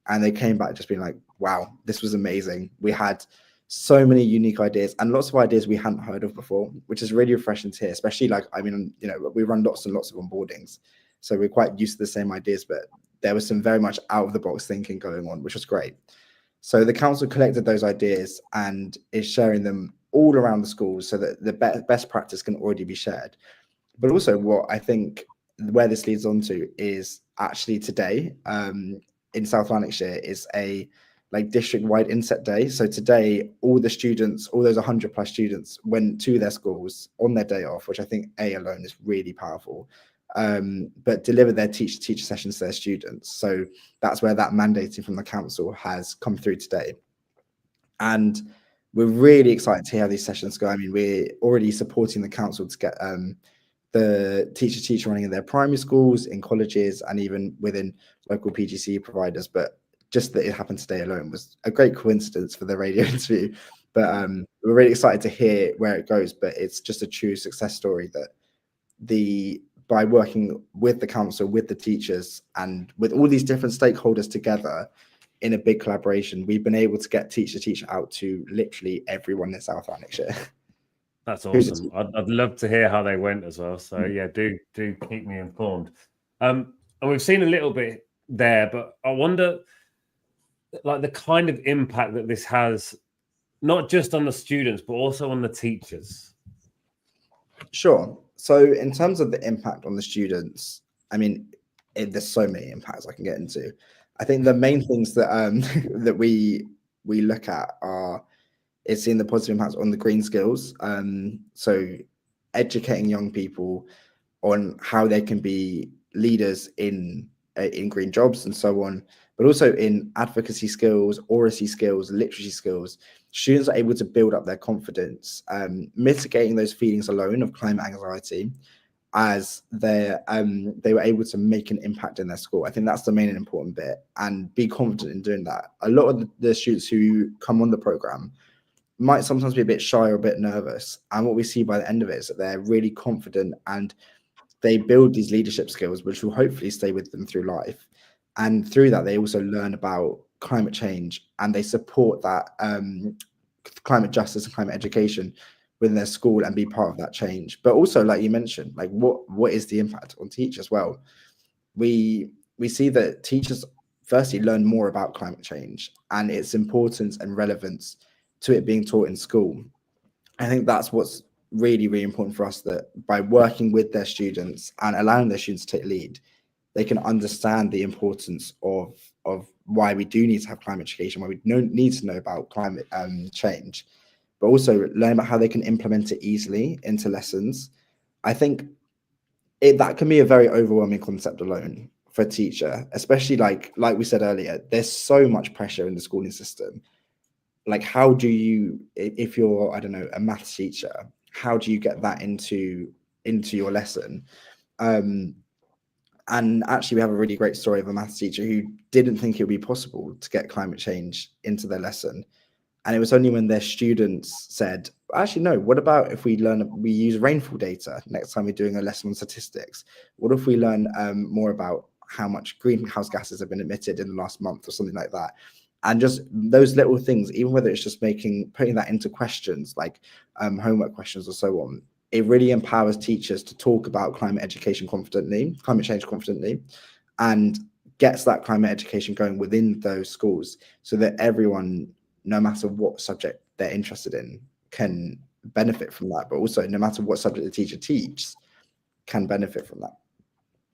and they came back just being like, wow, this was amazing. We had so many unique ideas and lots of ideas we hadn't heard of before, which is really refreshing to hear, especially like, I mean, you know, we run lots and lots of onboardings, so we're quite used to the same ideas, but there was some very much out of the box thinking going on, which was great. So the council collected those ideas and is sharing them all around the schools so that the best practice can already be shared. But also what I think where this leads on to is actually today in South Lanarkshire is a like district-wide inset day. So today, all the students, all those 100+ students went to their schools on their day off, which I think alone is really powerful, but delivered their teacher sessions to their students. So that's where that mandating from the council has come through today. And we're really excited to hear how these sessions go. I mean, we're already supporting the council to get the teacher running in their primary schools, in colleges, and even within local PGCE providers. But just that it happened today alone was a great coincidence for the radio interview. But we're really excited to hear where it goes. But it's just a true success story that by working with the council, with the teachers, and with all these different stakeholders together in a big collaboration, we've been able to get Teach out to literally everyone in South Lanarkshire. That's awesome. I'd love to hear how they went as well. So yeah, do keep me informed. And we've seen a little bit there, but I wonder, like, the kind of impact that this has, not just on the students, but also on the teachers. Sure. So in terms of the impact on the students, I mean, there's so many impacts I can get into. I think the main things that that we look at is seeing the positive impacts on the green skills. So educating young people on how they can be leaders in green jobs and so on, but also in advocacy skills, oracy skills, literacy skills. Students are able to build up their confidence, mitigating those feelings alone of climate anxiety, as they were able to make an impact in their school. I think that's the main and important bit, and be confident in doing that. A lot of the students who come on the program might sometimes be a bit shy or a bit nervous, and what we see by the end of it is that they're really confident and they build these leadership skills which will hopefully stay with them through life. And through that, they also learn about climate change, and they support that climate justice and climate education within their school and be part of that change. But also, like you mentioned, like what is the impact on teachers? Well, we see that teachers firstly learn more about climate change and its importance and relevance to it being taught in school. I think that's what's really, really important for us, that by working with their students and allowing their students to take lead, they can understand the importance of why we do need to have climate education, why we need to know about climate change, but also learn about how they can implement it easily into lessons. I think that can be a very overwhelming concept alone for a teacher, especially like we said earlier, there's so much pressure in the schooling system. Like, how do you, if you're, I don't know, a maths teacher, how do you get that into your lesson? And actually, we have a really great story of a maths teacher who didn't think it would be possible to get climate change into their lesson. And it was only when their students said, actually, no, what about if we use rainfall data next time we're doing a lesson on statistics? What if we learn more about how much greenhouse gases have been emitted in the last month or something like that? And just those little things, even whether it's just putting that into questions like homework questions or so on, it really empowers teachers to talk about climate change confidently, and gets that climate education going within those schools so that everyone, no matter what subject they're interested in, can benefit from that. But also, no matter what subject the teacher teaches, can benefit from that.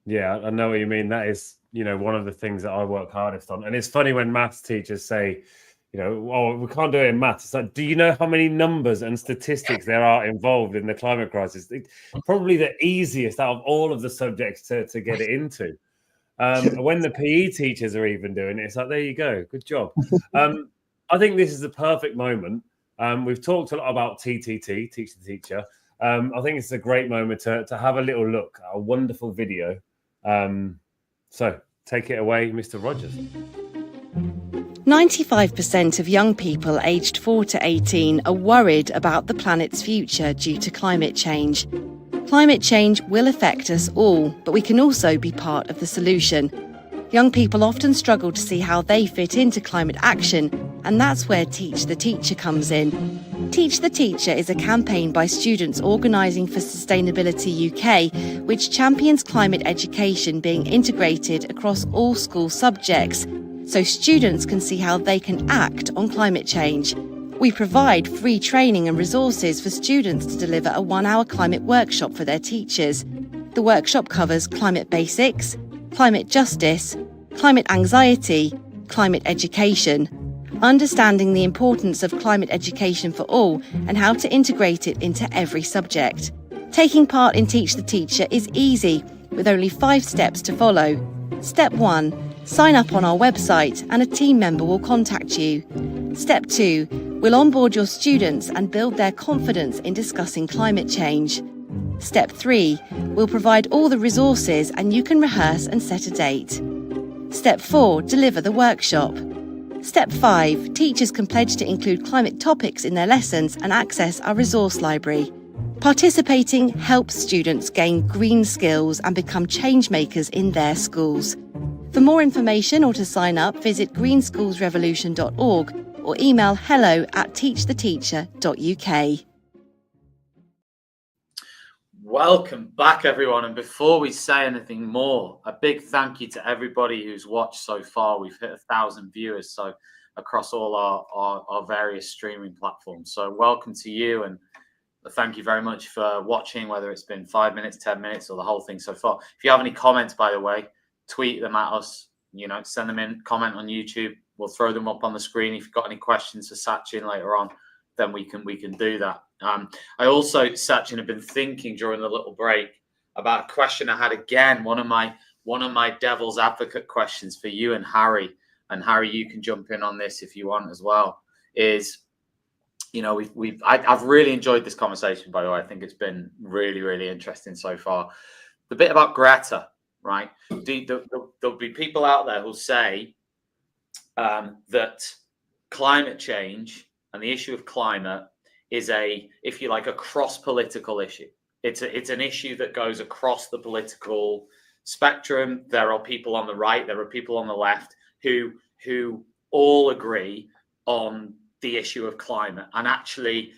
Yeah, I know what you mean. That is, one of the things that I work hardest on. And it's funny when maths teachers say, oh, we can't do it in maths. It's like, do you know how many numbers and statistics there are involved in the climate crisis? It's probably the easiest out of all of the subjects to get it into. When the PE teachers are even doing it, it's like, there you go. Good job. I think this is the perfect moment. We've talked a lot about TTT, Teach the Teacher. I think it's a great moment to have a little look at a wonderful video. So take it away, Mr. Rogers. 95% of young people aged 4 to 18 are worried about the planet's future due to climate change. Climate change will affect us all, but we can also be part of the solution. Young people often struggle to see how they fit into climate action, and that's where Teach the Teacher comes in. Teach the Teacher is a campaign by students organising for Sustainability UK, which champions climate education being integrated across all school subjects, so students can see how they can act on climate change. We provide free training and resources for students to deliver a 1-hour climate workshop for their teachers. The workshop covers climate basics, climate justice, climate anxiety, climate education, understanding the importance of climate education for all and how to integrate it into every subject. Taking part in Teach the Teacher is easy, with only 5 steps to follow. Step 1. Sign up on our website and a team member will contact you. Step 2. We'll onboard your students and build their confidence in discussing climate change. Step 3. We'll provide all the resources and you can rehearse and set a date. Step 4. Deliver the workshop. Step 5. Teachers can pledge to include climate topics in their lessons and access our resource library. Participating helps students gain green skills and become change makers in their schools. For more information or to sign up, visit greenschoolsrevolution.org or email hello@teachtheteacher.uk. Welcome back, everyone. And before we say anything more, a big thank you to everybody who's watched so far. We've hit 1,000 viewers, so across all our various streaming platforms. So welcome to you, and thank you very much for watching, whether it's been 5 minutes, 10 minutes, or the whole thing so far. If you have any comments, by the way, tweet them at us. Send them in, comment on YouTube. We'll throw them up on the screen. If you've got any questions for Sachin later on, then we can do that. I also, Sachin, have been thinking during the little break about a question I had again. One of my devil's advocate questions for you and Harry. And Harry, you can jump in on this if you want as well. Is I've really enjoyed this conversation. By the way, I think it's been really, really interesting so far. The bit about Greta, right? There'll be people out there who'll say that climate change and the issue of climate is if you like, a cross-political issue. It's an issue that goes across the political spectrum. There are people on the right, there are people on the left who all agree on the issue of climate, and actually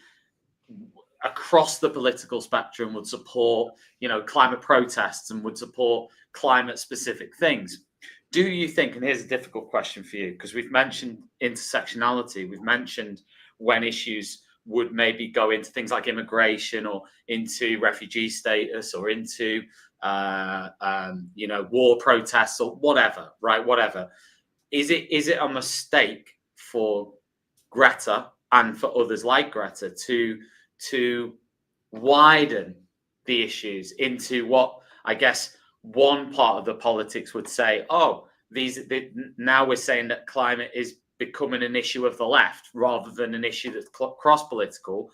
across the political spectrum would support, climate protests and would support climate specific things. Do you think, and here's a difficult question for you, because we've mentioned intersectionality, we've mentioned when issues would maybe go into things like immigration or into refugee status or into, war protests or whatever, right? Whatever. Is it a mistake for Greta and for others like Greta to widen the issues into what I guess one part of the politics would say, now we're saying that climate is becoming an issue of the left rather than an issue that's cross-political,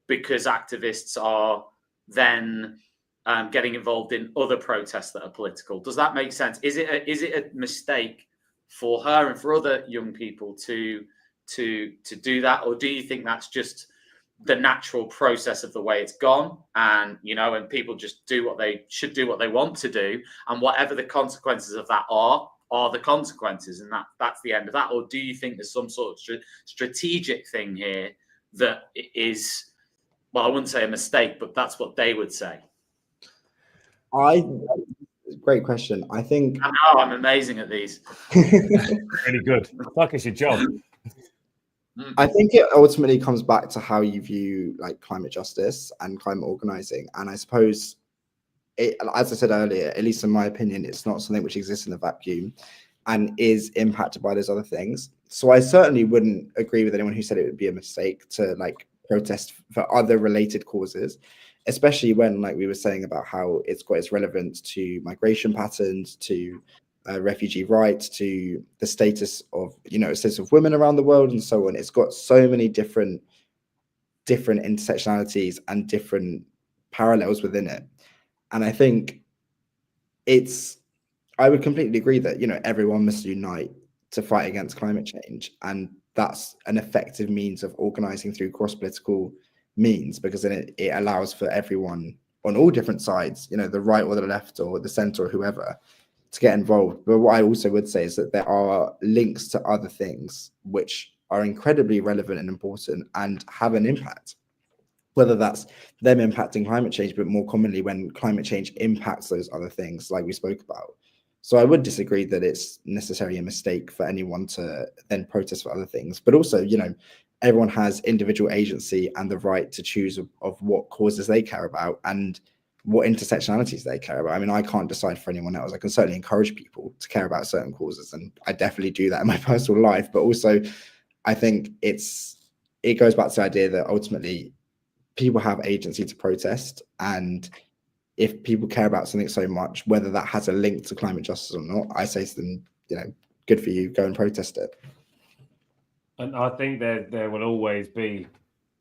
because activists are then getting involved in other protests that are political. Does that make sense? Is it a mistake for her and for other young people to do that, or do you think that's just the natural process of the way it's gone, and and people just do what they should do, what they want to do, and whatever the consequences of that are the consequences, and that's the end of that? Or do you think there's some sort of strategic thing here that is, well, I wouldn't say a mistake, but that's what they would say? Great question. I think I know I'm amazing at these. Really good. It's like it's your job. I think it ultimately comes back to how you view like climate justice and climate organizing. And I suppose as I said earlier, at least in my opinion, it's not something which exists in a vacuum and is impacted by those other things. So I certainly wouldn't agree with anyone who said it would be a mistake to like protest for other related causes, especially when, like we were saying, about how it's got its relevance to migration patterns, to refugee rights, to the status of status of women around the world, and so on. It's got so many different intersectionalities and different parallels within it. And I think I would completely agree that everyone must unite to fight against climate change, and that's an effective means of organizing through cross-political means, because then it allows for everyone on all different sides, the right or the left or the center or whoever, to get involved. But what I also would say is that there are links to other things which are incredibly relevant and important and have an impact, whether that's them impacting climate change, but more commonly when climate change impacts those other things like we spoke about. So I would disagree that it's necessarily a mistake for anyone to then protest for other things. But also, you know, everyone has individual agency and the right to choose of what causes they care about and what intersectionalities they care about. I mean, I can't decide for anyone else. I can certainly encourage people to care about certain causes, and I definitely do that in my personal life. But also, I think it goes back to the idea that ultimately people have agency to protest, and if people care about something so much, whether that has a link to climate justice or not, I say to them, you know, good for you, go and protest it. And I think there will always be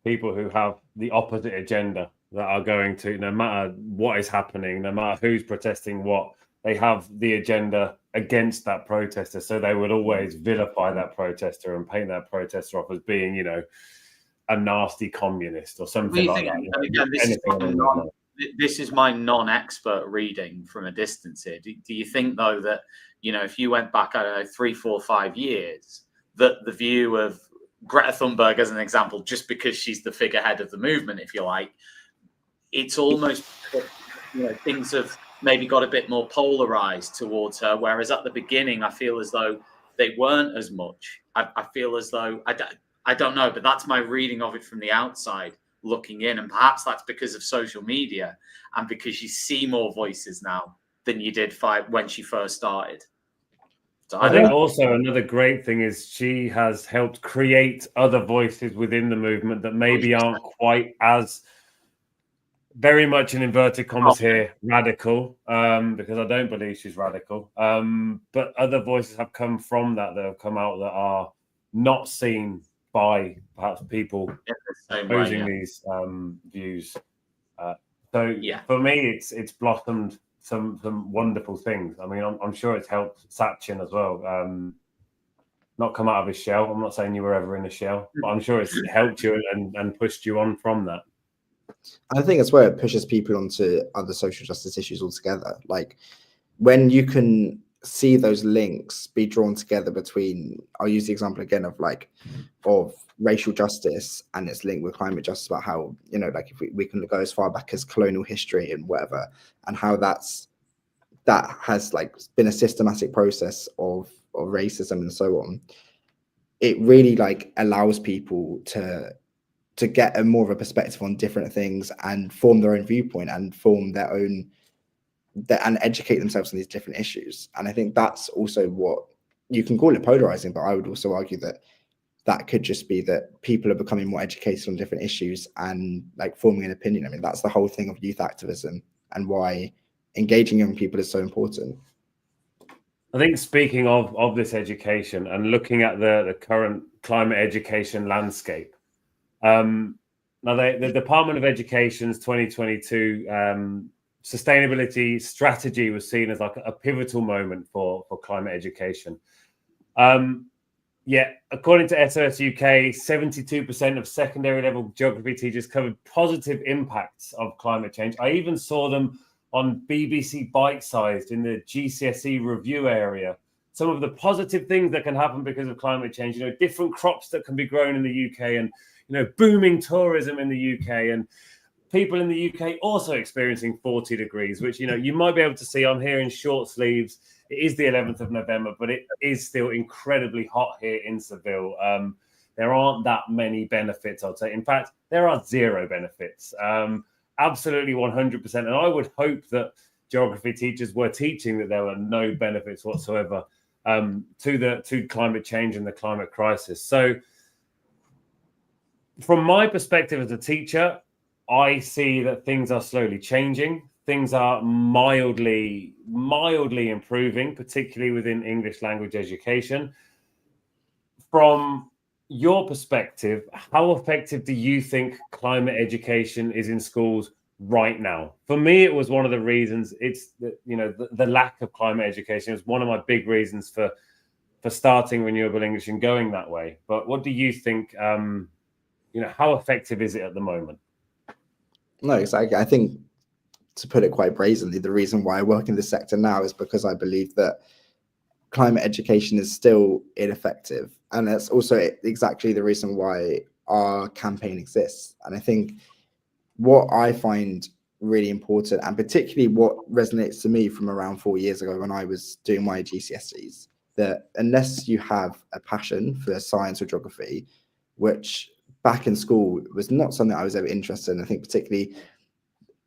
people who have the opposite agenda that are going to, no matter what is happening, no matter who's protesting what, they have the agenda against that protester. So they would always vilify that protester and paint that protester off as being, you know, a nasty communist or something like that. And again, this is my non-expert reading from a distance here. Do you think, though, that, you know, if you went back, I don't know, 3, 4, 5 years, that the view of Greta Thunberg, as an example, just because she's the figurehead of the movement, if you like, it's almost, you know, things have maybe got a bit more polarized towards her, whereas at the beginning, I feel as though they weren't as much. I feel as though, I don't know, but that's my reading of it from the outside looking in. And perhaps that's because of social media and because you see more voices now than you did when she first started. So I think also another great thing is she has helped create other voices within the movement that maybe aren't quite as, very much in inverted commas here, radical, because I don't believe she's radical. But other voices have come from that have come out that are not seen by perhaps people opposing these views. For me, it's blossomed some wonderful things. I mean, I'm sure it's helped Sachin as well. Not come out of his shell. I'm not saying you were ever in a shell, but I'm sure it's helped you and pushed you on from that. I think it's where it pushes people onto other social justice issues altogether. Like when you can see those links be drawn together between, I'll use the example again of racial justice and its link with climate justice, about how, you know, like if we can go as far back as colonial history and whatever, and how that has like been a systematic process of racism and so on. It really like allows people to get a more of a perspective on different things and form their own viewpoint and form their own and educate themselves on these different issues. And I think that's also what you can call it polarizing, but I would also argue that could just be that people are becoming more educated on different issues and like forming an opinion. I mean, that's the whole thing of youth activism and why engaging young people is so important. I think speaking of this education and looking at the current climate education landscape, now the Department of Education's 2022 sustainability strategy was seen as like a pivotal moment for climate education. According to SOS-UK, 72% of secondary level geography teachers covered positive impacts of climate change. I even saw them on BBC Bite-Sized in the GCSE review area. Some of the positive things that can happen because of climate change, you know, different crops that can be grown in the UK and, you know, booming tourism in the UK and people in the UK also experiencing 40 degrees, which, you know, you might be able to see. I'm here in short sleeves. It is the 11th of November, but it is still incredibly hot here in Seville. There aren't that many benefits, I'd say. In fact, there are zero benefits. Absolutely 100%. And I would hope that geography teachers were teaching that there were no benefits whatsoever to climate change and the climate crisis. So from my perspective as a teacher, I see that things are slowly changing. Things are mildly improving, particularly within English language education. From your perspective, how effective do you think climate education is in schools right now? For me, it was one of the reasons. It's the lack of climate education is one of my big reasons for starting renewable English and going that way. But what do you think? How effective is it at the moment? No, exactly. I think to put it quite brazenly, the reason why I work in this sector now is because I believe that climate education is still ineffective. And that's also exactly the reason why our campaign exists. And I think what I find really important, and particularly what resonates to me from around 4 years ago when I was doing my GCSEs, that unless you have a passion for science or geography, which back in school was not something I was ever interested in, I think particularly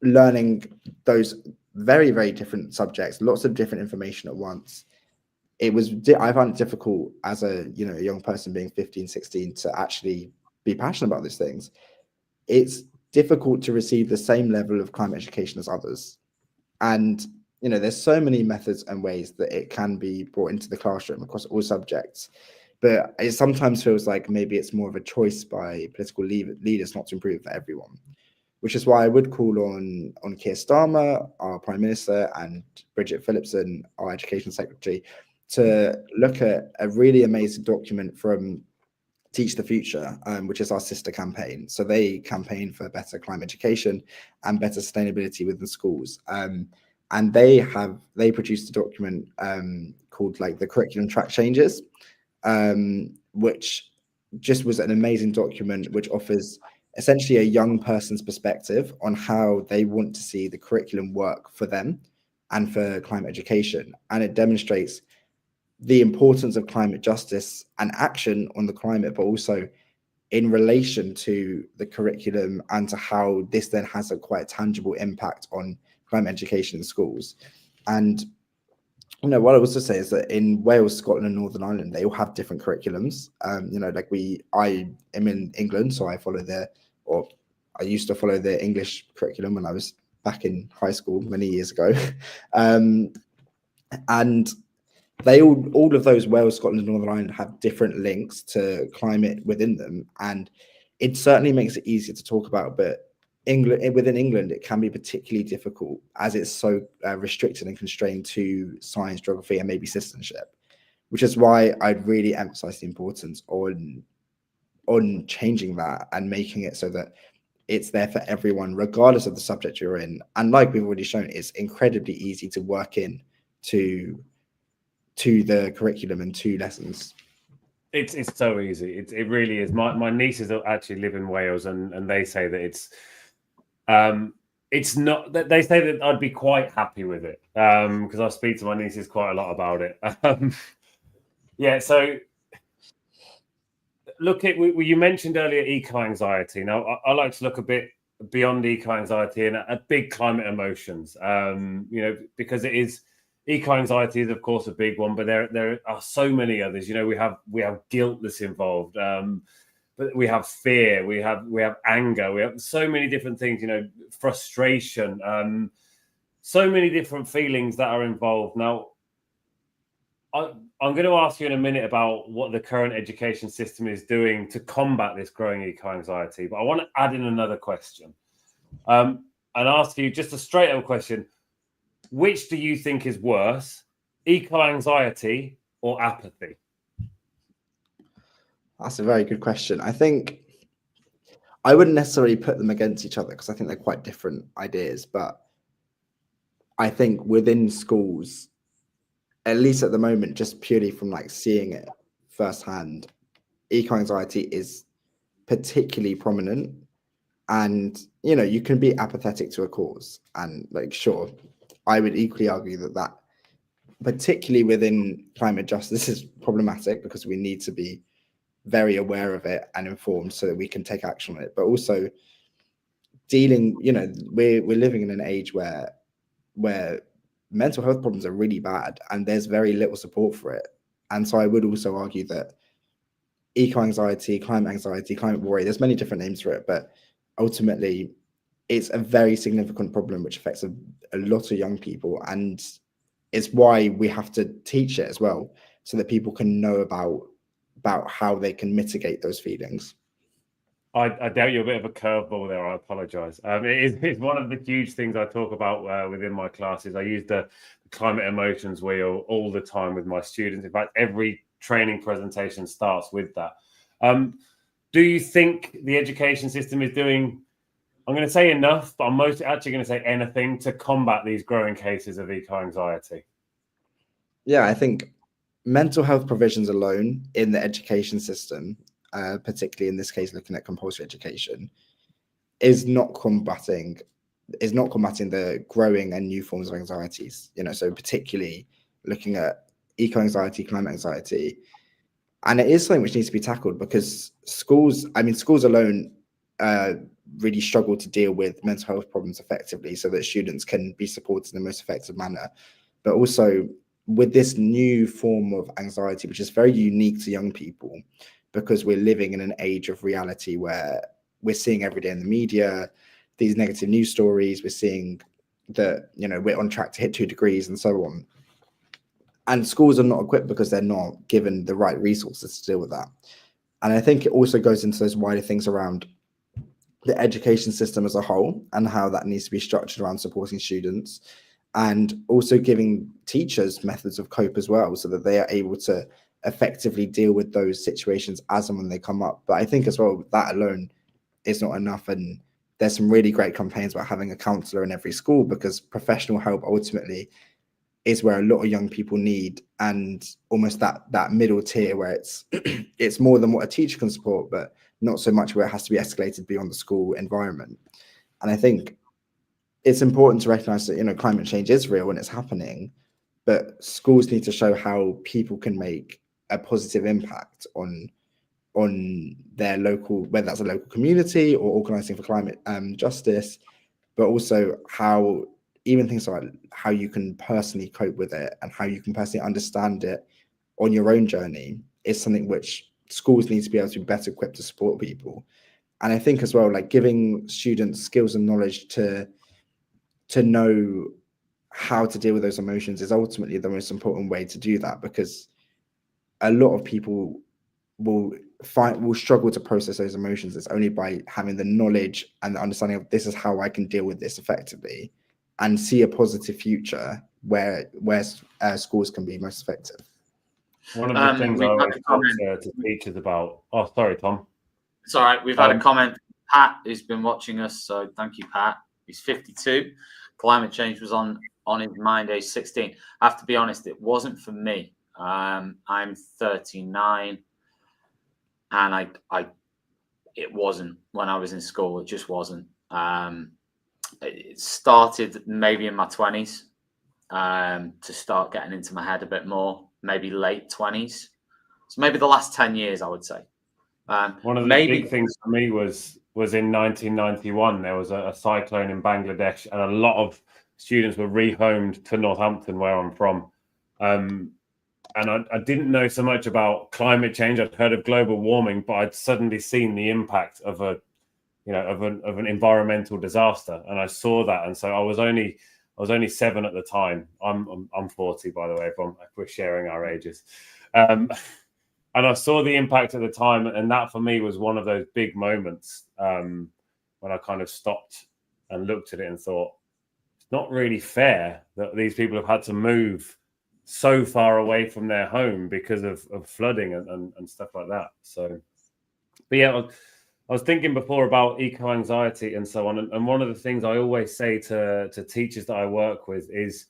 learning those very, very different subjects, lots of different information at once, I found it difficult as a young person being 15, 16 to actually be passionate about these things. It's difficult to receive the same level of climate education as others. And there's so many methods and ways that it can be brought into the classroom across all subjects. But it sometimes feels like maybe it's more of a choice by political leaders not to improve for everyone, which is why I would call on Keir Starmer, our Prime Minister, and Bridget Phillipson, our Education Secretary, to look at a really amazing document from Teach the Future, which is our sister campaign. So they campaign for better climate education and better sustainability within schools. And they produced a document called like the Curriculum Track Changes, which just was an amazing document which offers essentially a young person's perspective on how they want to see the curriculum work for them and for climate education. And it demonstrates the importance of climate justice and action on the climate, but also in relation to the curriculum and to how this then has a quite tangible impact on climate education in schools. And what I also say is that in Wales, Scotland, and Northern Ireland, they all have different curriculums. I am in England, so I used to follow the English curriculum when I was back in high school many years ago. And they all of those, Wales, Scotland, and Northern Ireland, have different links to climate within them. And it certainly makes it easier to talk about, but within England, it can be particularly difficult as it's so restricted and constrained to science, geography, and maybe citizenship, which is why I'd really emphasize the importance on changing that and making it so that it's there for everyone, regardless of the subject you're in. And like we've already shown, it's incredibly easy to work in to the curriculum and to lessons. It's so easy. It really is. My nieces actually live in Wales, and they say that it's not that they say that I'd be quite happy with it because I speak to my nieces quite a lot about it. Yeah. So look at you mentioned earlier eco-anxiety. Now I like to look a bit beyond eco-anxiety and at big climate emotions. Because it is. Eco-anxiety is, of course, a big one, but there are so many others. We have guilt that's involved, but we have fear, we have anger, we have so many different things. Frustration, so many different feelings that are involved. Now, I'm going to ask you in a minute about what the current education system is doing to combat this growing eco-anxiety, but I want to add in another question and ask you just a straight-up question. Which do you think is worse, eco-anxiety or apathy? That's a very good question. I think I wouldn't necessarily put them against each other because I think they're quite different ideas. But I think within schools, at least at the moment, just purely from like seeing it firsthand, eco-anxiety is particularly prominent. And, you can be apathetic to a cause. And sure, I would equally argue that particularly within climate justice is problematic because we need to be very aware of it and informed so that we can take action on it. But also dealing, we're living in an age where mental health problems are really bad and there's very little support for it. And so I would also argue that eco-anxiety, climate worry, there's many different names for it, but ultimately it's a very significant problem which affects a lot of young people, and it's why we have to teach it as well so that people can know about how they can mitigate those feelings. I dealt you a bit of a curveball there. I apologize. It's one of the huge things I talk about within my classes. I use the climate emotions wheel all the time with my students. In fact, every training presentation starts with that. Do you think the education system is doing I'm going to say enough, but I'm most actually going to say anything to combat these growing cases of eco-anxiety. Yeah, I think mental health provisions alone in the education system, particularly in this case, looking at compulsory education, is not combating the growing and new forms of anxieties. So particularly looking at eco-anxiety, climate anxiety, and it is something which needs to be tackled because schools alone really struggle to deal with mental health problems effectively, so that students can be supported in the most effective manner. But also with this new form of anxiety, which is very unique to young people, because we're living in an age of reality where we're seeing every day in the media these negative news stories. We're seeing that we're on track to hit 2 degrees and so on. And schools are not equipped because they're not given the right resources to deal with that. And I think it also goes into those wider things around the education system as a whole and how that needs to be structured around supporting students, and also giving teachers methods of cope as well, so that they are able to effectively deal with those situations as and when they come up. But I think as well, that alone is not enough. And there's some really great campaigns about having a counsellor in every school, because professional help ultimately is where a lot of young people need, and almost that middle tier where it's it's more than what a teacher can support, but not so much where it has to be escalated beyond the school environment. And I think it's important to recognize that climate change is real and it's happening, but schools need to show how people can make a positive impact on their local, whether that's a local community or organizing for climate justice, but also how even things like how you can personally cope with it and how you can personally understand it on your own journey is something which schools need to be able to be better equipped to support people. And I think as well, like giving students skills and knowledge to know how to deal with those emotions is ultimately the most important way to do that, because a lot of people will struggle to process those emotions. It's only by having the knowledge and the understanding of this is how I can deal with this effectively and see a positive future where schools can be most effective. One of the things I always talk to teachers about. Oh, sorry, Tom. It's all right. We've had a comment from Pat, who's been watching us. So thank you, Pat. He's 52. Climate change was on his mind age 16. I have to be honest, it wasn't for me. I'm 39, and it wasn't when I was in school. It just wasn't. It started maybe in my 20s to start getting into my head a bit more, maybe late 20s. So maybe the last 10 years, I would say. One of the big things for me was in 1991. There was a cyclone in Bangladesh, and a lot of students were rehomed to Northampton, where I'm from. And I didn't know so much about climate change. I'd heard of global warming, but I'd suddenly seen the impact of an environmental disaster, and I saw that. And so I was only 7 at the time. I'm 40, by the way. If we're sharing our ages. And I saw the impact at the time, and that for me was one of those big moments when I kind of stopped and looked at it and thought, it's not really fair that these people have had to move so far away from their home because of flooding and stuff like that. So, but yeah, I was thinking before about eco-anxiety and so on. And one of the things I always say to teachers that I work with is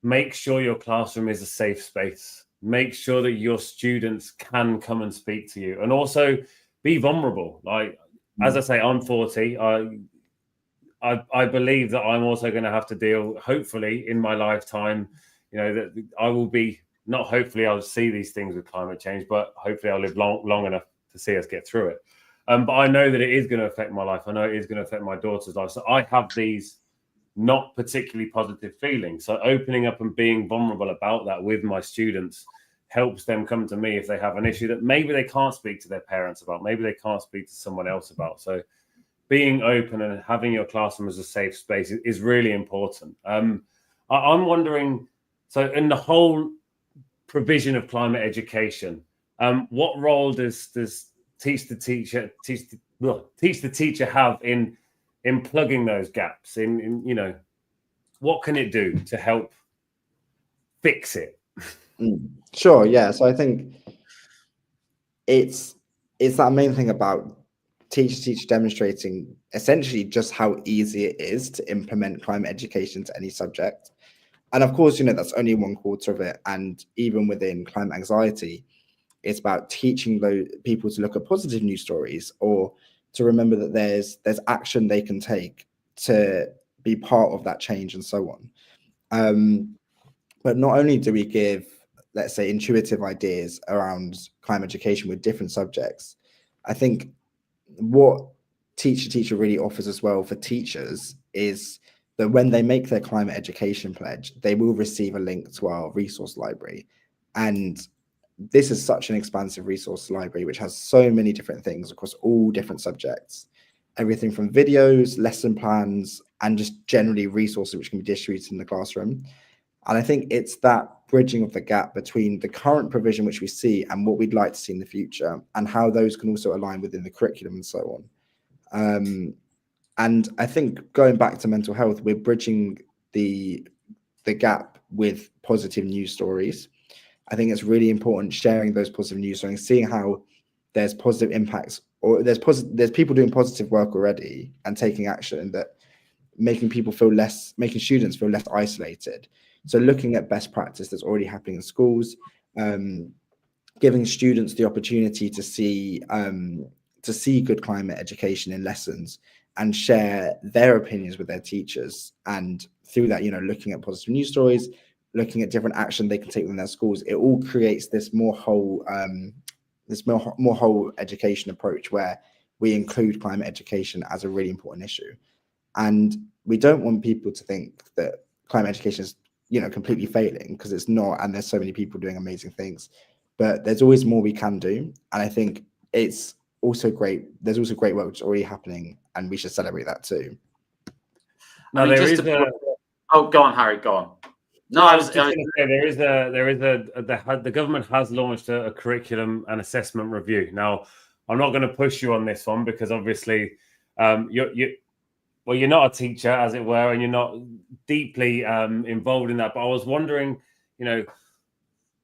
make sure your classroom is a safe space. Make sure that your students can come and speak to you, and also be vulnerable. Like, as I say, I'm 40. I believe that I'm also going to have to deal, hopefully in my lifetime, that I will be, not hopefully I'll see these things with climate change, but hopefully I'll live long enough to see us get through it. But I know that it is going to affect my life. I know it is going to affect my daughter's life. So I have these not particularly positive feelings. So opening up and being vulnerable about that with my students helps them come to me if they have an issue that maybe they can't speak to their parents about, maybe they can't speak to someone else about. So being open and having your classroom as a safe space is really important. I'm wondering, so in the whole provision of climate education, what role does teach the teacher have in plugging those gaps? In what can it do to help fix it? Sure, yeah. So I think it's that main thing about teacher demonstrating essentially just how easy it is to implement climate education to any subject. And of course, that's only 1/4 of it. And even within climate anxiety, it's about teaching those people to look at positive news stories, or to remember that there's action they can take to be part of that change, and so on. But not only do we give, let's say, intuitive ideas around climate education with different subjects, I think what teacher really offers as well for teachers is that when they make their climate education pledge, they will receive a link to our resource library. And this is such an expansive resource library, which has so many different things across all different subjects, everything from videos, lesson plans, and just generally resources which can be distributed in the classroom. And I think it's that bridging of the gap between the current provision which we see and what we'd like to see in the future, and how those can also align within the curriculum and so on. And I think going back to mental health, we're bridging the gap with positive news stories. I think it's really important sharing those positive news stories, seeing how there's positive impacts, or there's people doing positive work already and taking action, that making students feel less isolated. So looking at best practice that's already happening in schools, giving students the opportunity to see good climate education in lessons and share their opinions with their teachers. And through that, looking at positive news stories, looking at different action they can take within their schools, it all creates this more whole education approach, where we include climate education as a really important issue. And we don't want people to think that climate education is completely failing, because it's not, and there's so many people doing amazing things, but there's always more we can do. And I think it's also great, there's also great work that's already happening, and we should celebrate that too. No, go on, Harry, go on. No, I was just going to say the government has launched a curriculum and assessment review. Now, I'm not going to push you on this one, because obviously you're not a teacher, as it were, and you're not deeply involved in that. But I was wondering,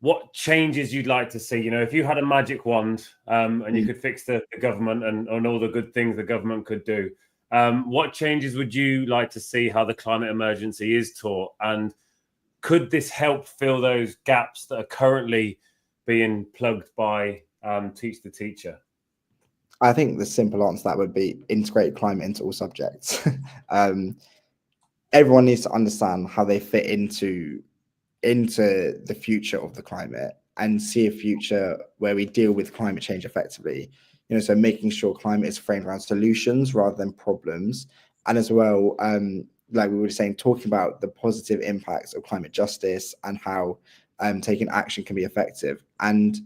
what changes you'd like to see. If you had a magic wand and you could fix the government and all the good things the government could do, what changes would you like to see how the climate emergency is taught? And could this help fill those gaps that are currently being plugged by Teach the Teacher? I think the simple answer to that would be integrate climate into all subjects. Everyone needs to understand how they fit into the future of the climate, and see a future where we deal with climate change effectively. So making sure climate is framed around solutions rather than problems, and as well, like we were saying, talking about the positive impacts of climate justice and how taking action can be effective. And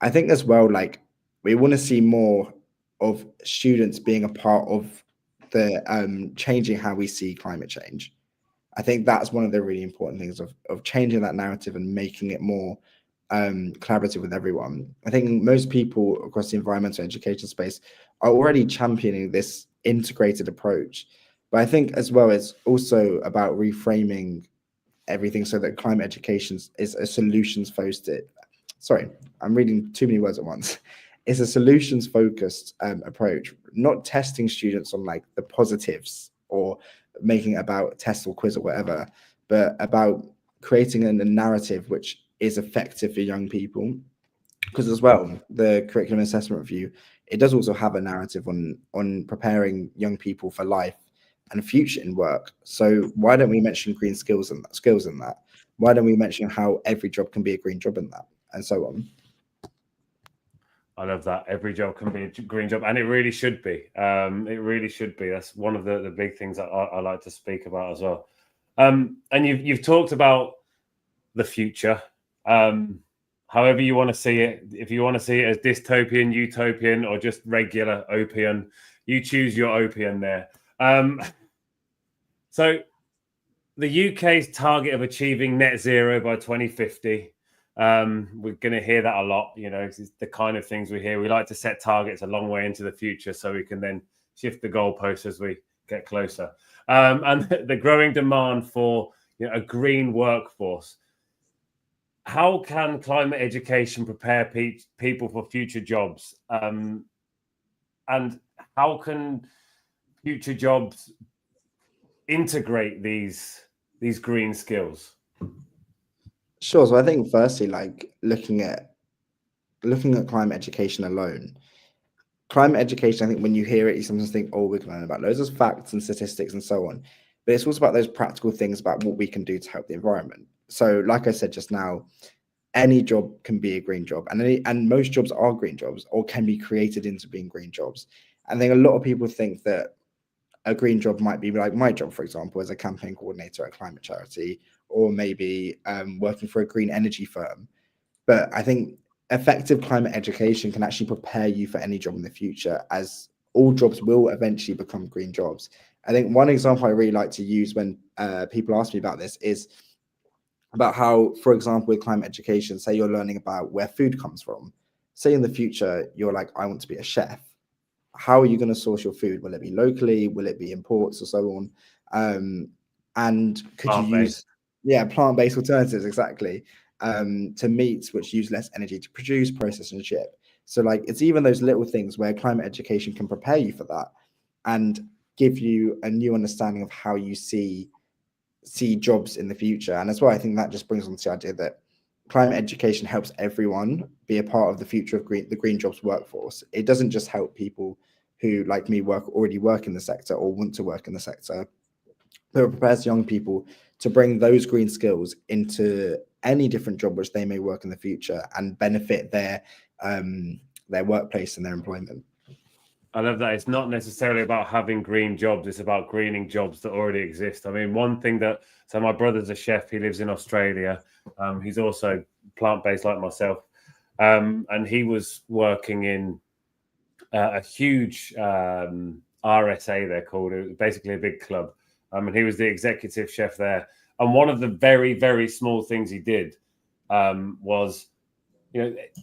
I think as well, like, we want to see more of students being a part of the changing how we see climate change. I think that's one of the really important things of changing that narrative and making it more collaborative with everyone. I think most people across the environmental education space are already championing this integrated approach. But I think as well, it's also about reframing everything so that climate education is a solutions-focused. Sorry, I'm reading too many words at once. It's a solutions-focused approach, not testing students on like the positives or making it about test or quiz or whatever, but about creating a narrative which is effective for young people. Because as well, the curriculum assessment review, it does also have a narrative on preparing young people for life and future in work. So why don't we mention green skills in that? Why don't we mention how every job can be a green job in that, and so on? I love that. Every job can be a green job, and it really should be. It really should be. That's one of the big things that I like to speak about as well. And you've talked about the future, however you want to see it. If you want to see it as dystopian, utopian, or just regular opium, you choose your opium there. So the UK's target of achieving net zero by 2050. We're going to hear that a lot. It's the kind of things we hear. We like to set targets a long way into the future so we can then shift the goalposts as we get closer. And the growing demand for a green workforce. How can climate education prepare people for future jobs? And how can future jobs integrate these green skills? Sure. So I think firstly, like looking at climate education alone, climate education, I think when you hear it, you sometimes think, oh, we're learning about loads of facts and statistics and so on. But it's also about those practical things about what we can do to help the environment. So like I said just now, any job can be a green job, and most jobs are green jobs or can be created into being green jobs. I think a lot of people think that a green job might be like my job, for example, as a campaign coordinator at a climate charity, or maybe working for a green energy firm. But I think effective climate education can actually prepare you for any job in the future, as all jobs will eventually become green jobs. I think one example I really like to use when people ask me about this is about how, for example, with climate education, say you're learning about where food comes from. Say in the future, you're like, I want to be a chef. How are you going to source your food? Will it be locally? Will it be imports or so on? And could you use plant-based alternatives, exactly, to meats which use less energy to produce, process, and ship? So like it's even those little things where climate education can prepare you for that and give you a new understanding of how you see jobs in the future. And as well, I think that just brings on to the idea that climate education helps everyone be a part of the future of the green jobs workforce. It doesn't just help people who, like me, already work in the sector or want to work in the sector, but it prepares young people to bring those green skills into any different job which they may work in the future and benefit their workplace and their employment. I love that. It's not necessarily about having green jobs. It's about greening jobs that already exist. I mean, one thing so my brother's a chef. He lives in Australia. He's also plant-based like myself. And he was working in a huge RSA, they're called. It was basically a big club. And he was the executive chef there. And one of the very, very small things he did was,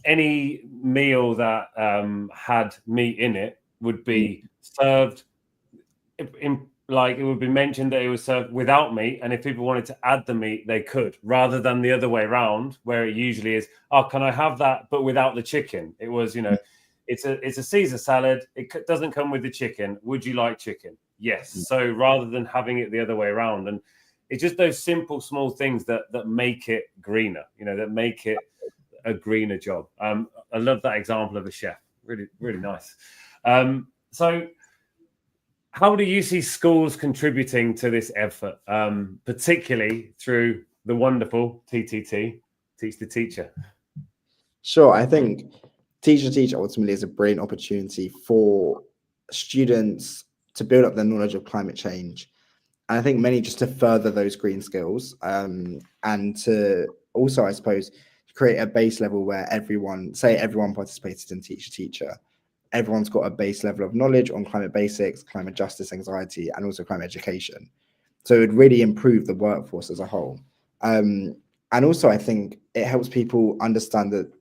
any meal that had meat in it would be served like it would be mentioned that it was served without meat, and if people wanted to add the meat they could, rather than the other way around where it usually is, oh, can I have that but without the chicken? It was, it's a Caesar salad, it doesn't come with the chicken, would you like chicken? Yes. So rather than having it the other way around, and it's just those simple small things that make it greener, that make it a greener job. I love that example of a chef. Really, really nice. So how do you see schools contributing to this effort, particularly through the wonderful TTT, Teach the Teacher? Sure. I think Teach the Teacher ultimately is a brilliant opportunity for students to build up their knowledge of climate change. And I think mainly just to further those green skills, and to also, I suppose, create a base level where everyone participated in Teach the Teacher. Everyone's got a base level of knowledge on climate basics, climate justice, anxiety, and also climate education. So it would really improve the workforce as a whole. And also, I think it helps people understand that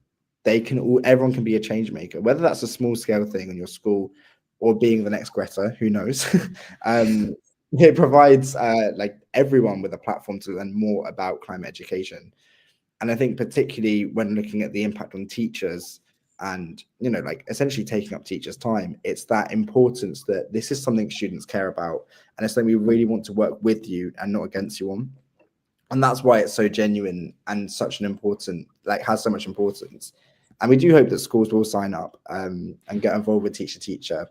everyone can be a change maker, whether that's a small scale thing in your school or being the next Greta, who knows? It provides like everyone with a platform to learn more about climate education. And I think particularly when looking at the impact on teachers and, like essentially taking up teachers' time, it's that importance that this is something students care about. And it's something we really want to work with you and not against you on. And that's why it's so genuine and such an important, has so much importance. And we do hope that schools will sign up and get involved with Teach the Teacher,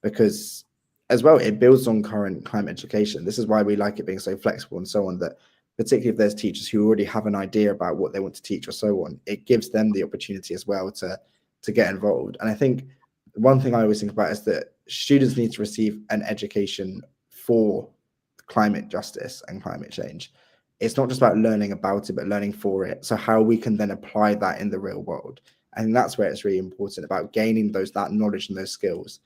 because as well, it builds on current climate education. This is why we like it being so flexible and so on, that particularly if there's teachers who already have an idea about what they want to teach or so on, it gives them the opportunity as well to get involved. And I think one thing I always think about is that students need to receive an education for climate justice and climate change. It's not just about learning about it, but learning for it. So how we can then apply that in the real world. And that's where it's really important about gaining that knowledge and those skills.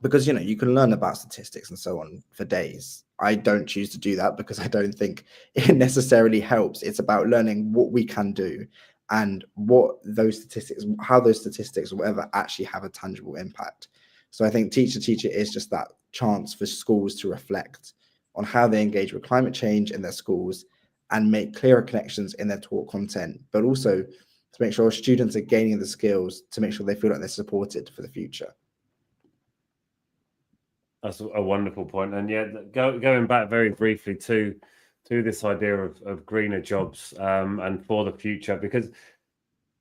Because, you can learn about statistics and so on for days. I don't choose to do that because I don't think it necessarily helps. It's about learning what we can do and how those statistics or whatever actually have a tangible impact. So I think Teach the Teacher is just that chance for schools to reflect on how they engage with climate change in their schools and make clearer connections in their talk content, but also to make sure students are gaining the skills to make sure they feel like they're supported for the future. That's a wonderful point. And yeah, going back very briefly to this idea of greener jobs and for the future, because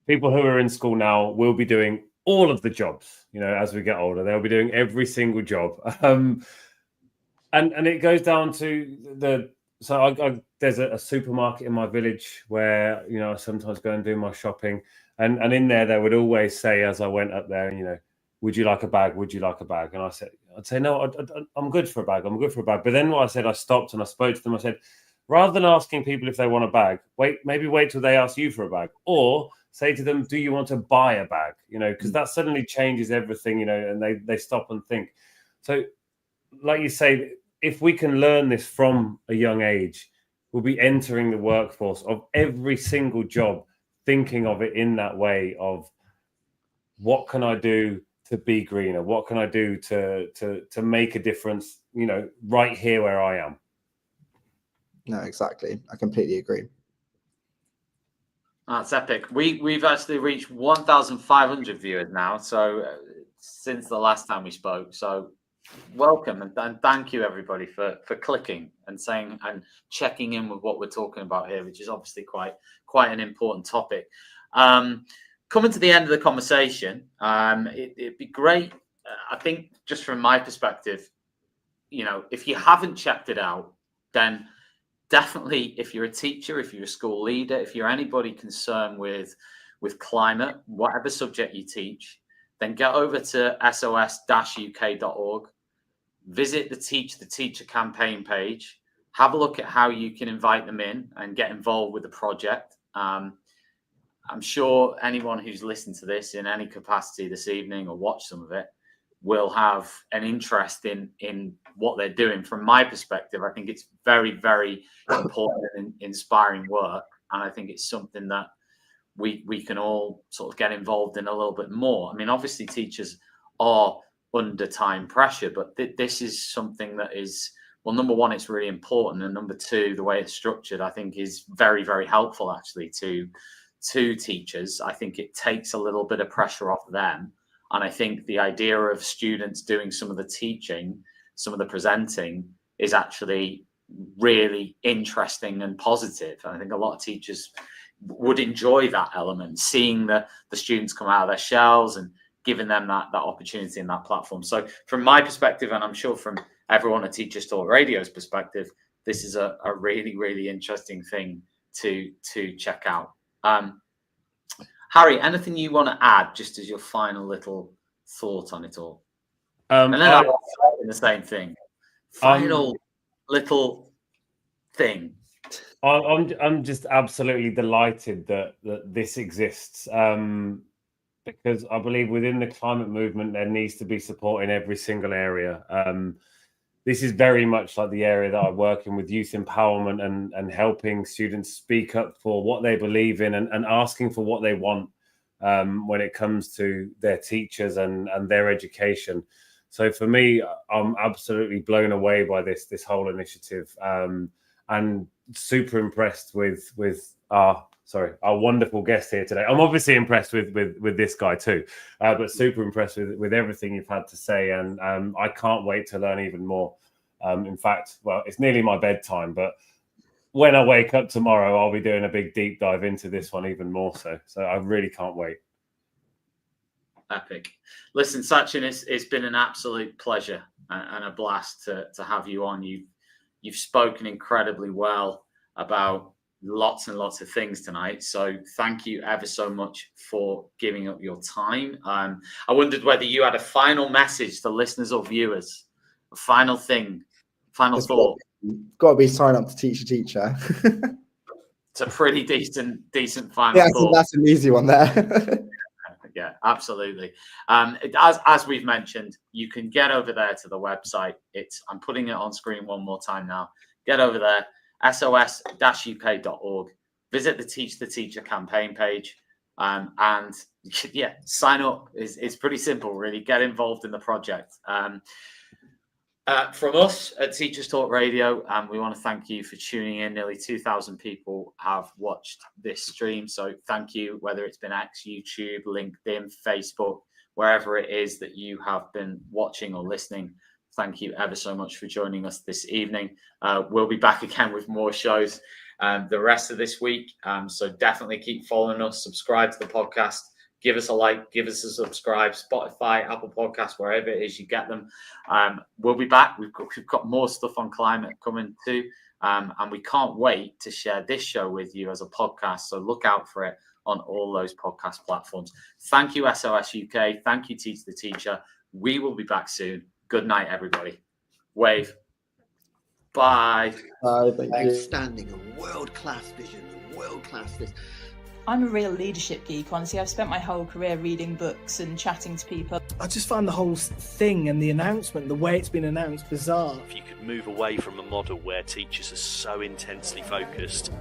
people who are in school now will be doing all of the jobs, as we get older. They'll be doing every single job. And it goes down to there's a supermarket in my village where, I sometimes go and do my shopping. And in there, they would always say, as I went up there, would you like a bag? Would you like a bag? And I'd say, no, I'm good for a bag. I'm good for a bag. But then what I said, I stopped and I spoke to them. I said, rather than asking people if they want a bag, wait till they ask you for a bag, or say to them, do you want to buy a bag? Because that suddenly changes everything, and they stop and think. So like you say, if we can learn this from a young age, we'll be entering the workforce of every single job, thinking of it in that way of what can I do to be greener? What can I do to make a difference, right here where I am? No, exactly. I completely agree. That's epic. We've actually reached 1,500 viewers now. So since the last time we spoke. So welcome and thank you everybody for clicking and saying and checking in with what we're talking about here, which is obviously quite an important topic. Coming to the end of the conversation, it'd be great. I think just from my perspective, if you haven't checked it out, then definitely, if you're a teacher, if you're a school leader, if you're anybody concerned with climate, whatever subject you teach, then get over to SOS-UK.org, visit the Teach the Teacher campaign page, have a look at how you can invite them in and get involved with the project. I'm sure anyone who's listened to this in any capacity this evening or watched some of it will have an interest in what they're doing. From my perspective, I think it's very, very important and inspiring work. And I think it's something that we can all sort of get involved in a little bit more. I mean, obviously teachers are under time pressure, but this is something that is, well, number one, it's really important. And number two, the way it's structured, I think is very, very helpful actually to teachers. I think it takes a little bit of pressure off them. And I think the idea of students doing some of the teaching, some of the presenting is actually really interesting and positive. And I think a lot of teachers would enjoy that element, seeing the students come out of their shells and giving them that opportunity and that platform. So from my perspective, and I'm sure from everyone at Teachers Talk Radio's perspective, this is a really, really interesting thing to check out. Harry, anything you want to add just as your final little thought on it all? And then I'll say the same thing. Final little thing. I'm just absolutely delighted that this exists, because I believe within the climate movement there needs to be support in every single area. This is very much like the area that I work in with youth empowerment and helping students speak up for what they believe in and asking for what they want when it comes to their teachers and their education. So for me, I'm absolutely blown away by this whole initiative, and super impressed with our wonderful guest here today. I'm obviously impressed with this guy too, but super impressed with everything you've had to say, and I can't wait to learn even more. In fact, well, it's nearly my bedtime, but when I wake up tomorrow, I'll be doing a big deep dive into this one even more so. So I really can't wait. Epic. Listen, Sachin, it's been an absolute pleasure and a blast to have you on. You've spoken incredibly well about lots and lots of things tonight. So thank you ever so much for giving up your time. I wondered whether you had a final message to listeners or viewers, a final thing, final thought. Got to be sign up to Teach the Teacher. It's a pretty decent final thought. That's an easy one there. Yeah, absolutely. As we've mentioned, you can get over there to the website. I'm putting it on screen one more time now. Get over there, SOS-UK.org. Visit the Teach the Teacher campaign page, and yeah, sign up. It's pretty simple, really. Get involved in the project. From us at Teachers Talk Radio, we want to thank you for tuning in. Nearly 2,000 people have watched this stream. So thank you, whether it's been X, YouTube, LinkedIn, Facebook, wherever it is that you have been watching or listening. thank you ever so much for joining us this evening. We'll be back again with more shows the rest of this week. So definitely keep following us, subscribe to the podcast, give us a like, give us a subscribe, Spotify, Apple Podcasts, wherever it is you get them. We'll be back. We've got more stuff on climate coming too. And we can't wait to share this show with you as a podcast. So look out for it on all those podcast platforms. Thank you, SOS UK. Thank you, Teach the Teacher. We will be back soon. Good night, everybody. Wave. Bye. Bye. Thank you. Outstanding, a world-class vision, a world-class this. I'm a real leadership geek, honestly. I've spent my whole career reading books and chatting to people. I just find the whole thing and the announcement, the way it's been announced, bizarre. If you could move away from a model where teachers are so intensely focused